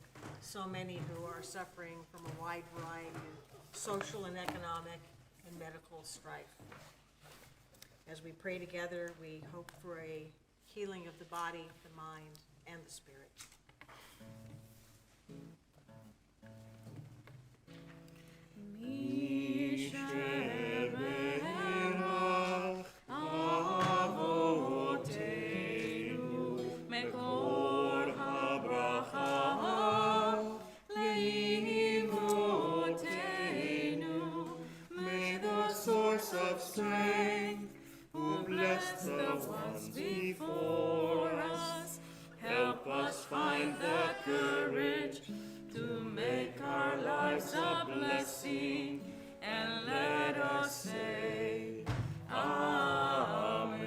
So many who are suffering from a wide variety of social and economic and medical strife. As we pray together, we hope for a healing of the body, the mind, and the spirit. Of strength, who bless the ones before us, help us find the courage to make our lives a blessing, and let us say, Amen.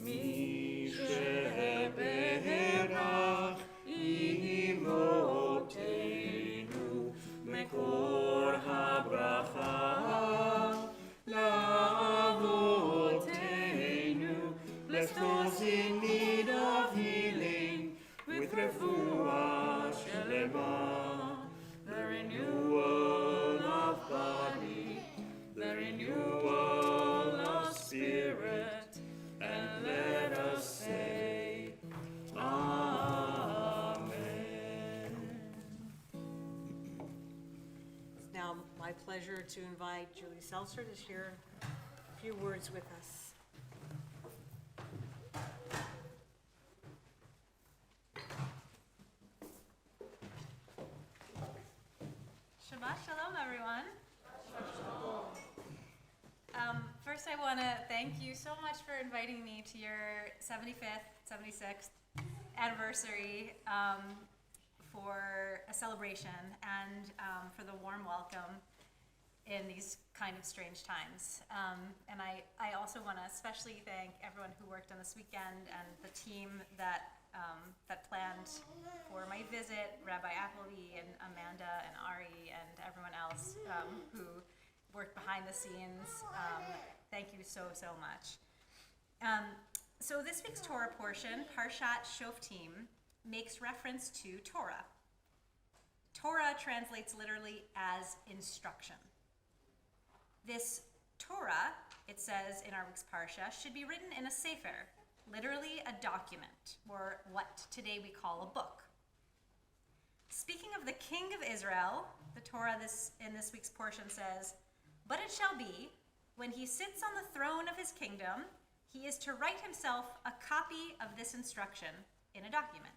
Mi sheberach imotenu mekor habracha la'avotenu. Bless those in need of healing with refuah shelema, the renewal of body, the renewal of spirit, and let us say, Amen. It's now my pleasure to invite Julie Seltzer to share a few words with us. Shabbat Shalom, everyone. First, I want to thank you so much for inviting me to your 75th, 76th anniversary for a celebration and for the warm welcome in these kind of strange times. And I also want to especially thank everyone who worked on this weekend and the team that planned for my visit, Rabbi Appleby and Amanda and Ari and everyone else who worked behind the scenes. Thank you so much. So this week's Torah portion, Parshat Shoftim, makes reference to Torah. Torah translates literally as instruction. This Torah, it says in our week's Parsha, should be written in a sefer, literally a document, or what today we call a book. Speaking of the king of Israel, the Torah in this week's portion says, "But it shall be, when he sits on the throne of his kingdom, he is to write himself a copy of this instruction in a document."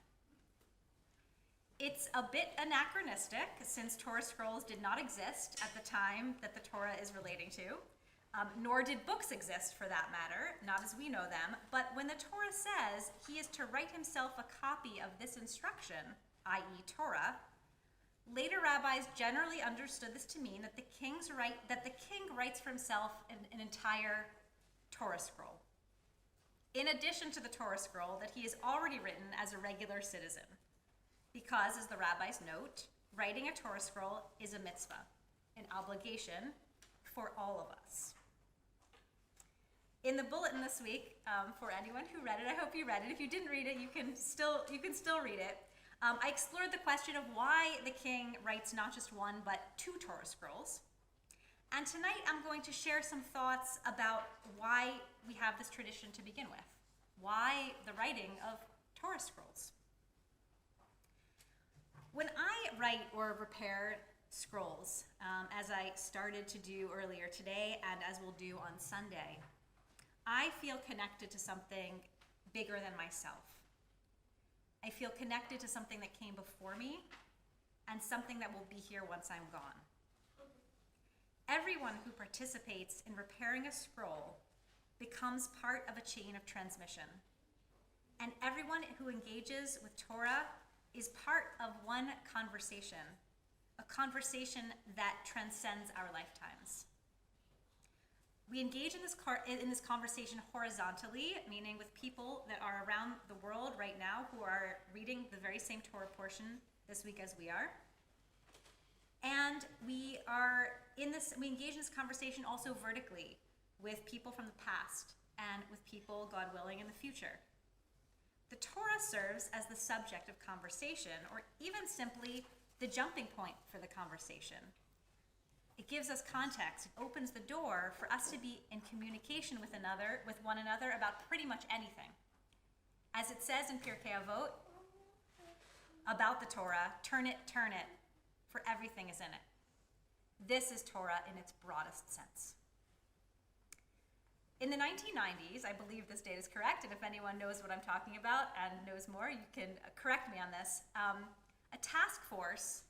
It's a bit anachronistic, since Torah scrolls did not exist at the time that the Torah is relating to, nor did books exist for that matter, not as we know them. But when the Torah says he is to write himself a copy of this instruction, i.e. Torah, later rabbis generally understood this to mean that the king writes for himself an entire Torah scroll, in addition to the Torah scroll that he has already written as a regular citizen. Because, as the rabbis note, writing a Torah scroll is a mitzvah, an obligation for all of us. In the bulletin this week, for anyone who read it, I hope you read it. If you didn't read it, you can still read it. I explored the question of why the king writes not just one, but 2 Torah scrolls. And tonight I'm going to share some thoughts about why we have this tradition to begin with. Why the writing of Torah scrolls? When I write or repair scrolls, as I started to do earlier today and as we'll do on Sunday, I feel connected to something bigger than myself. I feel connected to something that came before me and something that will be here once I'm gone. Everyone who participates in repairing a scroll becomes part of a chain of transmission. And everyone who engages with Torah is part of one conversation, a conversation that transcends our lifetimes. We engage in this conversation horizontally, meaning with people that are around the world right now who are reading the very same Torah portion this week as we are. And we engage in this conversation also vertically with people from the past and with people, God willing, in the future. The Torah serves as the subject of conversation, or even simply the jumping point for the conversation. It gives us context. It opens the door for us to be in communication with one another about pretty much anything. As it says in Pirkei Avot about the Torah, turn it, for everything is in it. This is Torah in its broadest sense. In the 1990s, I believe this date is correct, and if anyone knows what I'm talking about and knows more, you can correct me on this. A task force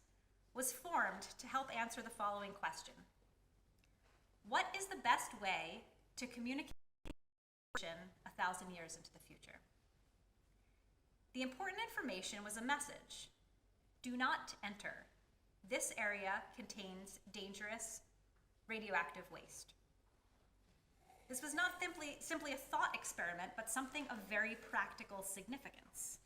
was formed to help answer the following question. What is the best way to communicate 1,000 years into the future? The important information was a message. Do not enter. This area contains dangerous radioactive waste. This was not simply a thought experiment, but something of very practical significance.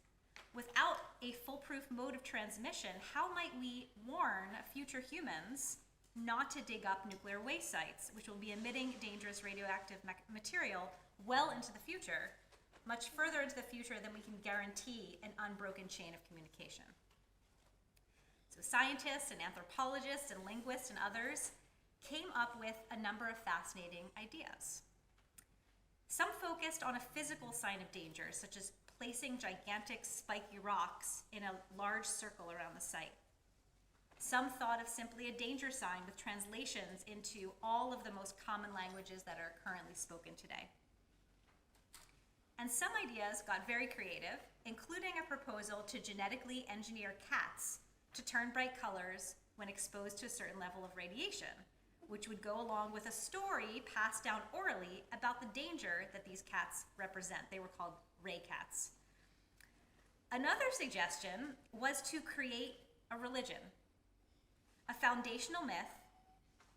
Without a foolproof mode of transmission, how might we warn future humans not to dig up nuclear waste sites, which will be emitting dangerous radioactive material well into the future, much further into the future than we can guarantee an unbroken chain of communication? So scientists and anthropologists and linguists and others came up with a number of fascinating ideas. Some focused on a physical sign of danger, such as placing gigantic spiky rocks in a large circle around the site. Some thought of simply a danger sign with translations into all of the most common languages that are currently spoken today. And some ideas got very creative, including a proposal to genetically engineer cats to turn bright colors when exposed to a certain level of radiation, which would go along with a story passed down orally about the danger that these cats represent. They were called ray cats. Another suggestion was to create a religion, a foundational myth,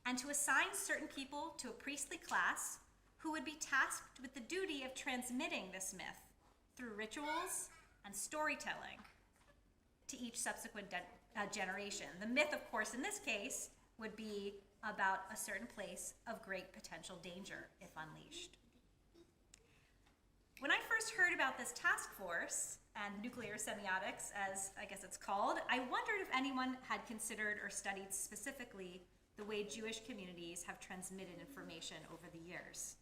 and to assign certain people to a priestly class who would be tasked with the duty of transmitting this myth through rituals and storytelling to each subsequent generation. The myth, of course, in this case, would be about a certain place of great potential danger if unleashed. When I first heard about this task force and nuclear semiotics, as I guess it's called, I wondered if anyone had considered or studied specifically the way Jewish communities have transmitted information over the years.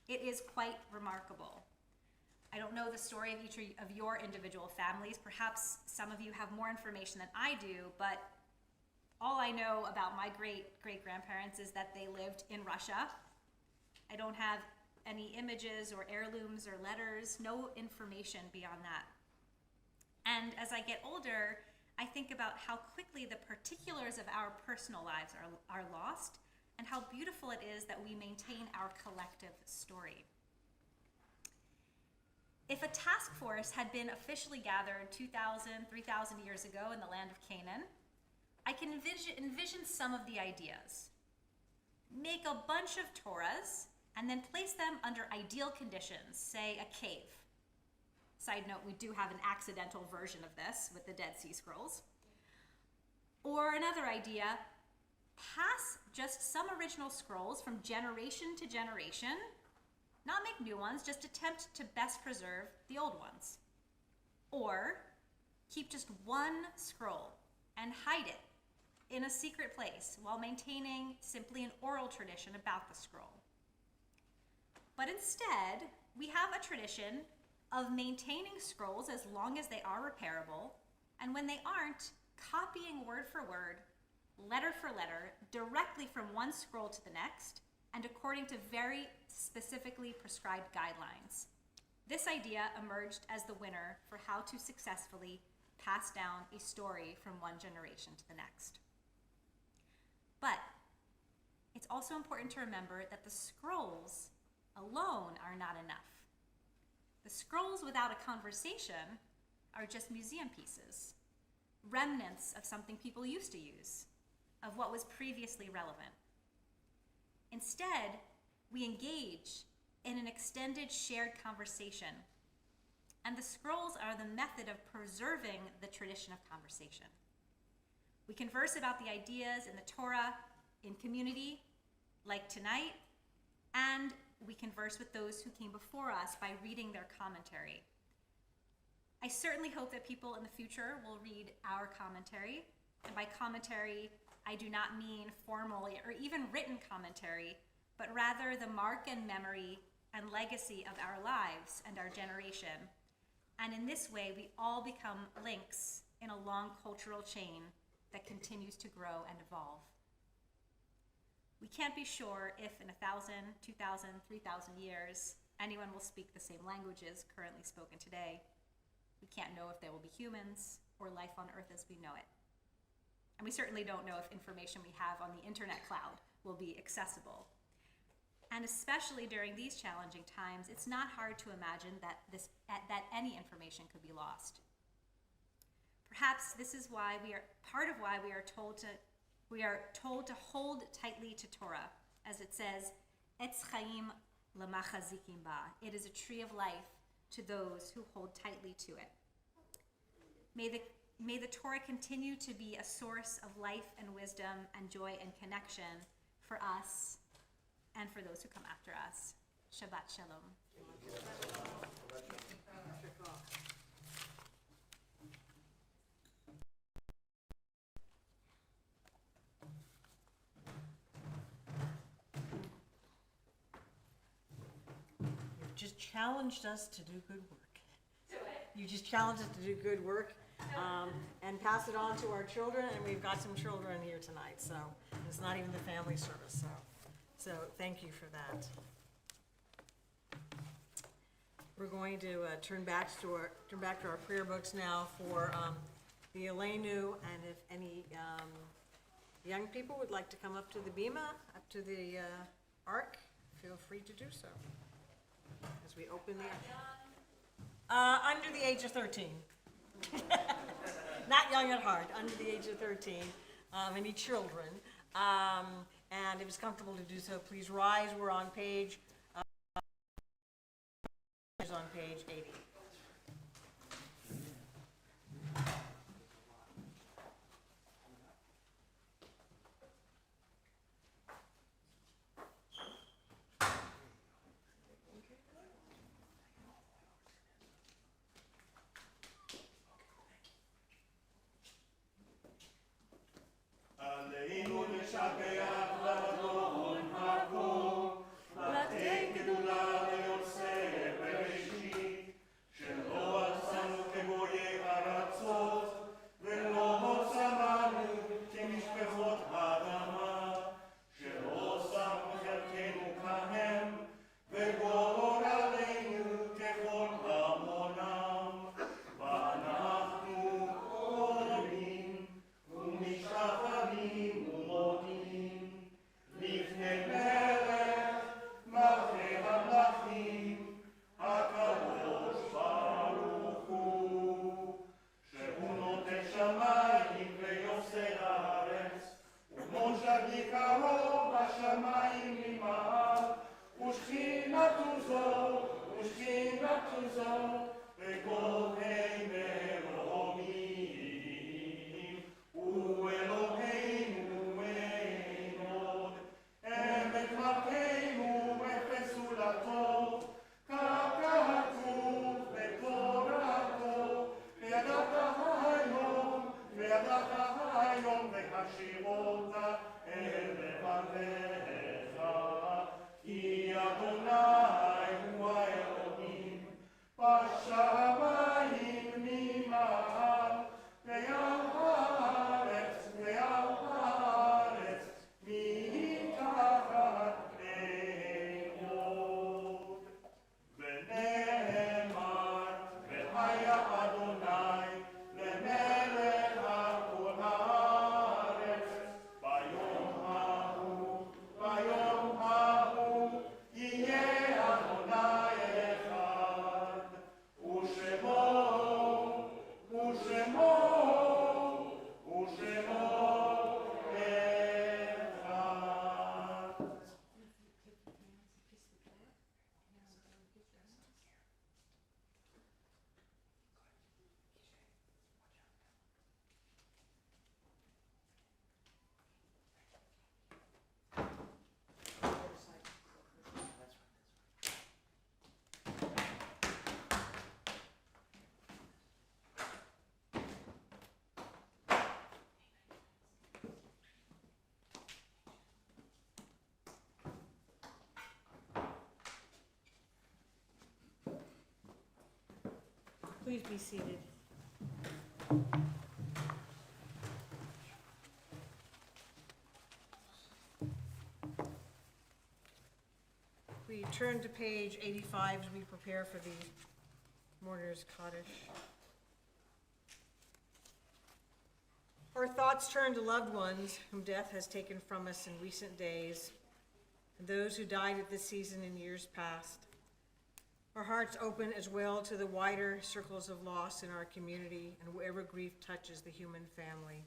It is quite remarkable. I don't know the story of each of your individual families. Perhaps some of you have more information than I do, but all I know about my great-great-grandparents is that they lived in Russia. I don't have any images or heirlooms or letters, no information beyond that. And as I get older, I think about how quickly the particulars of our personal lives are lost, and how beautiful it is that we maintain our collective story. If a task force had been officially gathered 2,000, 3,000 years ago in the land of Canaan, I can envision some of the ideas. Make a bunch of Torahs and then place them under ideal conditions, say a cave. Side note, we do have an accidental version of this with the Dead Sea Scrolls. Or Or another idea, pass just some original scrolls from generation to generation, not make new ones, just attempt to best preserve the old ones. Or keep just one scroll and hide it in a secret place while maintaining simply an oral tradition about the scroll. But instead, we have a tradition of maintaining scrolls as long as they are repairable, and when they aren't, copying word for word, letter for letter, directly from one scroll to the next, and according to very specifically prescribed guidelines. This idea emerged as the winner for how to successfully pass down a story from one generation to the next. But it's also important to remember that the scrolls alone are not enough. The scrolls without a conversation are just museum pieces, remnants of something people used to use, of what was previously relevant. Instead, we engage in an extended shared conversation, and the scrolls are the method of preserving the tradition of conversation. We converse about the ideas in the Torah in community, like tonight, and we converse with those who came before us by reading their commentary. I certainly hope that people in the future will read our commentary, and by commentary, I do not mean formal or even written commentary, but rather the mark and memory and legacy of our lives and our generation. And in this way, we all become links in a long cultural chain that continues to grow and evolve. We can't be sure if in 1,000, 2,000, 3,000 years, anyone will speak the same languages currently spoken today. We can't know if there will be humans or life on Earth as we know it. And we certainly don't know if information we have on the internet cloud will be accessible. And especially during these challenging times, it's not hard to imagine that any information could be lost. Perhaps this is why part of why we are told to hold tightly to Torah, as it says, Etz Chaim l'machazikim ba. It is a tree of life to those who hold tightly to it. May the Torah continue to be a source of life and wisdom and joy and connection for us and for those who come after us. Shabbat Shalom. You've just challenged us to do good work. You just challenged us to do good work, and pass it on to our children, and we've got some children here tonight, so it's not even the family service, so thank you for that. We're going to turn back to our prayer books now for the Elenu, and if any young people would like to come up to the bima, up to the ark, feel free to do so as we open the under the age of 13. Not young at heart, under the age of 13, any children. And if it's comfortable to do so, please rise. We're on page 80. עלינו לשבח לאדון הכל, לתת גדולה ליוצר בראשית, שלא עשנו כגויי ארצות, ולא צמאנו כמשפחות האדמה, שלא שם חלקנו כהם, וגורלנו ככל המונם, ואנחנו עולים ומשתחווים ומודים. השיבותה אל לבביך, כי אדוני הוא האלוהים, בשמיים ממעל, ועל הארץ מתחת לאמור. ונאמר, והיה אדוני למלך על כל הארץ, ביום ההוא יהיה אדוני אחד, ושמו אחד. Please be seated. We turn to page 85 as we prepare for the mourner's Kaddish. Our thoughts turn to loved ones whom death has taken from us in recent days, and those who died at this season in years past. Our hearts open as well to the wider circles of loss in our community and wherever grief touches the human family.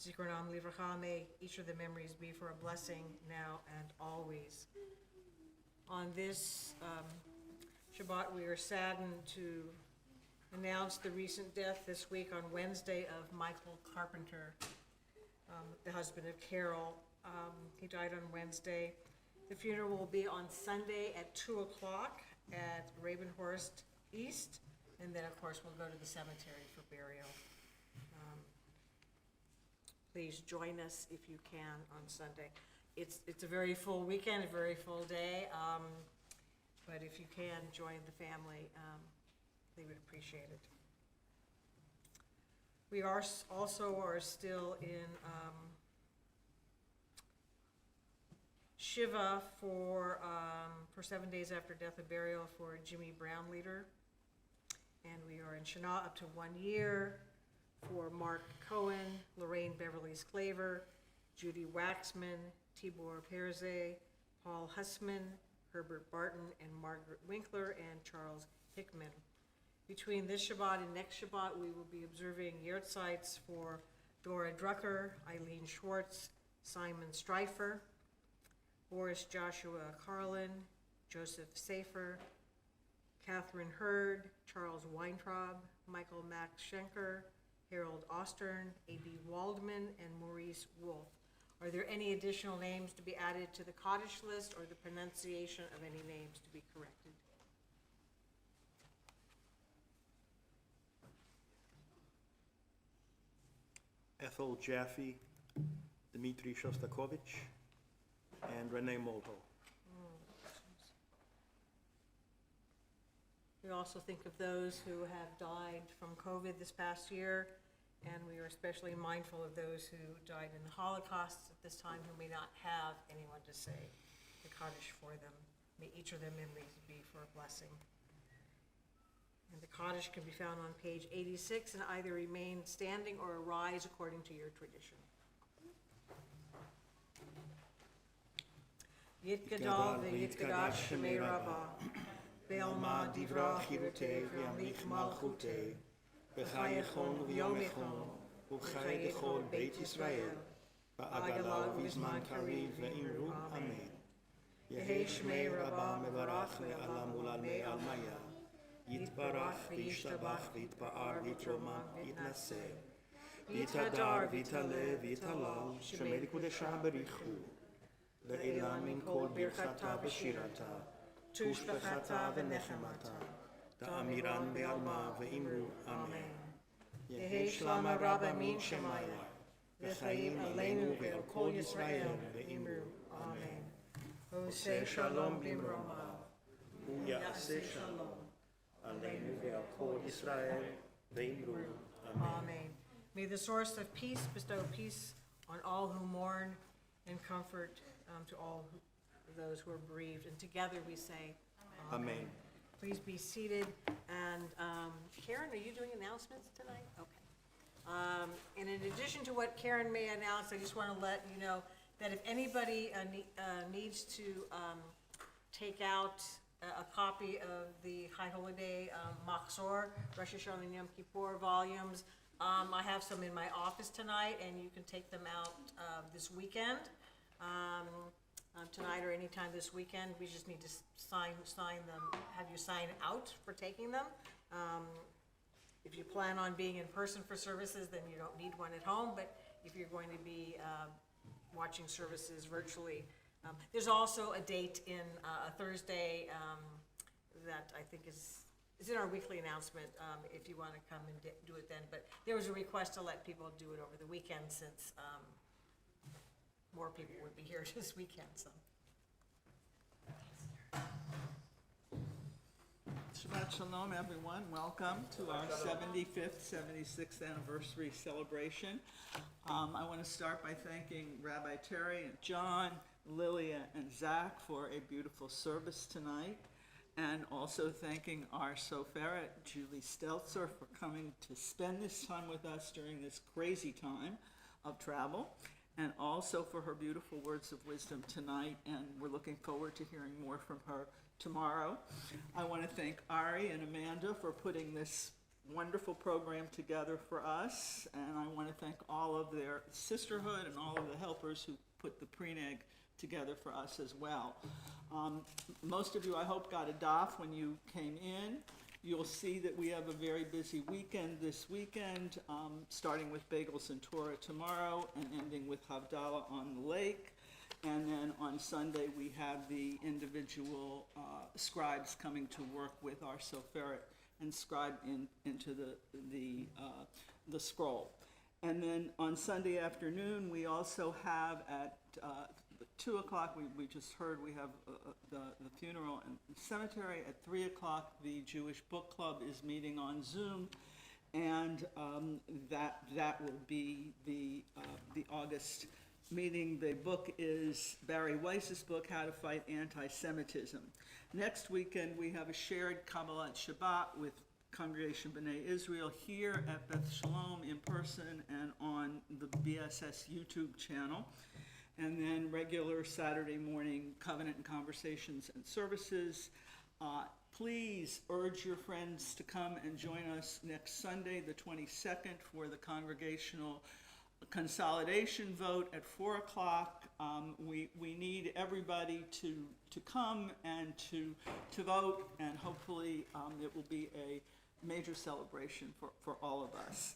Zikronam livracha, may each of the memories be for a blessing now and always. On this Shabbat, we are saddened to announce the recent death this week on Wednesday of Michael Carpenter, the husband of Carol. He died on Wednesday. The funeral will be on Sunday at 2 o'clock at Ravenhurst East, and then, of course, we'll go to the cemetery for burial. Please join us if you can on Sunday. It's a very full weekend, a very full day, but if you can, join the family. They would appreciate it. We are still in Shiva for 7 days after death and burial for Jimmy Brown leader. And we are in Shana up to 1 year for Mark Cohen, Lorraine Beverly's Claver, Judy Waxman, Tibor Perze, Paul Hussman, Herbert Barton, and Margaret Winkler, and Charles Hickman. Between this Shabbat and next Shabbat, we will be observing Yahrzeits for Dora Drucker, Eileen Schwartz, Simon Streifer, Boris Joshua Carlin, Joseph Safer, Catherine Hurd, Charles Weintraub, Michael Max Schenker, Harold Ostern, A.B. Waldman, and Maurice Wolf. Are there any additional names to be added to the Kaddish list, or the pronunciation of any names to be corrected? Ethel Jaffe, Dmitry Shostakovich, and Renee Molho. We also think of those who have died from COVID this past year, and we are especially mindful of those who died in the Holocaust at this time who may not have anyone to say the Kaddish for them. May each of their memories be for a blessing. And the Kaddish can be found on page 86 and either remain standing or arise according to your tradition. Yitgadal v'yitgadash shemei rabbah, be'alma divra chirutei v'yamlich malchutei, v'chayechon v'yomechon, v'chay dechol beit Yisrael, v'agalav v'zman kariv v'imru amen. Yehei shemei rabbah mevarach le'alam u'lalmei almaya, יתברך וישתבח ויתפאר ויתרומם ויתנשא ויתהדר ויתעלה ויתהלל שמי לקודשה בריחו לעילה מן כל ברכתה ושירתה תושבחתה ונחמתה תאמירן בעלמה ואמרו אמן יהי שלמה רבה מן שמיה Chaim Aleinu ve'al kol Yisrael ve'imru. Amen. Oseh Shalom bimromav. Ya'aseh shalom. Aleinu ve'al kol Yisrael ve'imru. Amen. May the source of peace bestow peace on all who mourn and comfort to all those who are bereaved. And together we say, Amen. Please be seated. And Karen, are you doing announcements tonight? Okay. And in addition to what Karen may announce, I just want to let you know that if anybody needs to take out a copy of the High Holy Day Machzor, Rosh Hashanah and Yom Kippur volumes, I have some in my office tonight, and you can take them out this weekend. Tonight or anytime this weekend. We just need to sign them, have you sign out for taking them. If you plan on being in person for services, then you don't need one at home, but if you're going to be watching services virtually. There's also a date in a Thursday that I think is in our weekly announcement, if you want to come and do it then. But there was a request to let people do it over the weekend since more people would be here this weekend, so. Shabbat Shalom, everyone. Welcome to our 75th, 76th anniversary celebration. I want to start by thanking Rabbi Terry and John, Lilia, and Zach for a beautiful service tonight, and also thanking our Soferet, Julie Stelzer, for coming to spend this time with us during this crazy time of travel, and also for her beautiful words of wisdom tonight, and we're looking forward to hearing more from her tomorrow. I want to thank Ari and Amanda for putting this wonderful program together for us, and I want to thank all of their sisterhood and all of the helpers who put the preneg together for us as well. Most of you, I hope, got a daf when you came in. You'll see that we have a very busy weekend this weekend, starting with Bagels and Torah tomorrow and ending with Havdalah on the lake. And then on Sunday, we have the individual scribes coming to work with our Soferet and scribe into the scroll. And then on Sunday afternoon, we also have at 2 o'clock, we just heard we have the funeral in the cemetery. At 3 o'clock, the Jewish Book Club is meeting on Zoom, and that will be the August meeting. The book is Barry Weiss's book, How to Fight Anti-Semitism. Next weekend, we have a shared Kabbalat Shabbat with Congregation B'nai Israel here at Beth Shalom in person and on the BSS YouTube channel. And then regular Saturday morning covenant and conversations and services. Please urge your friends to come and join us next Sunday, the 22nd, for the congregational consolidation vote at 4 o'clock. We need everybody to come and to vote, and hopefully it will be a major celebration for all of us.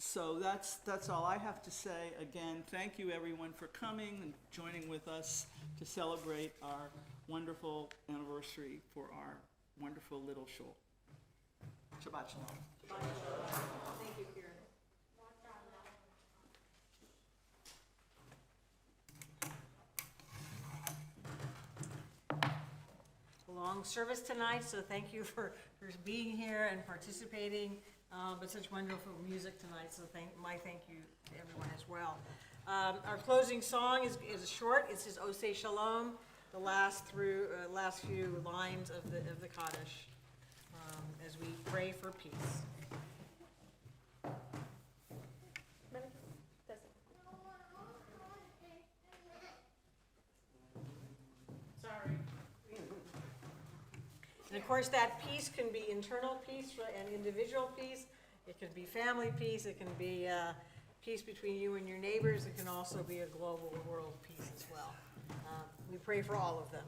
So that's all I have to say. Again, thank you everyone for coming and joining with us to celebrate our wonderful anniversary for our wonderful little shul. Shabbat Shalom. Thank you, Karen. Long service tonight, so thank you for being here and participating. But such wonderful music tonight, so my thank you to everyone as well. Our closing song is short. It says Oseh Shalom, the last few lines of the Kaddish, as we pray for peace. Sorry. And of course, that peace can be internal peace and individual peace. It can be family peace. It can be peace between you and your neighbors. It can also be a global world peace as well. We pray for all of them.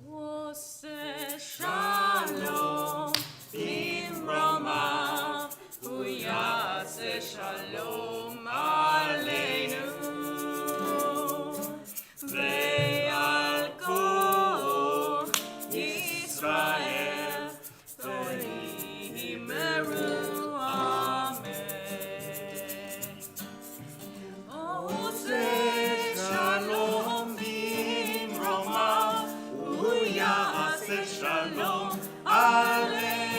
Oseh Shalom bimromav, hu yaseh shalom aleinu. shalom, Alleluia.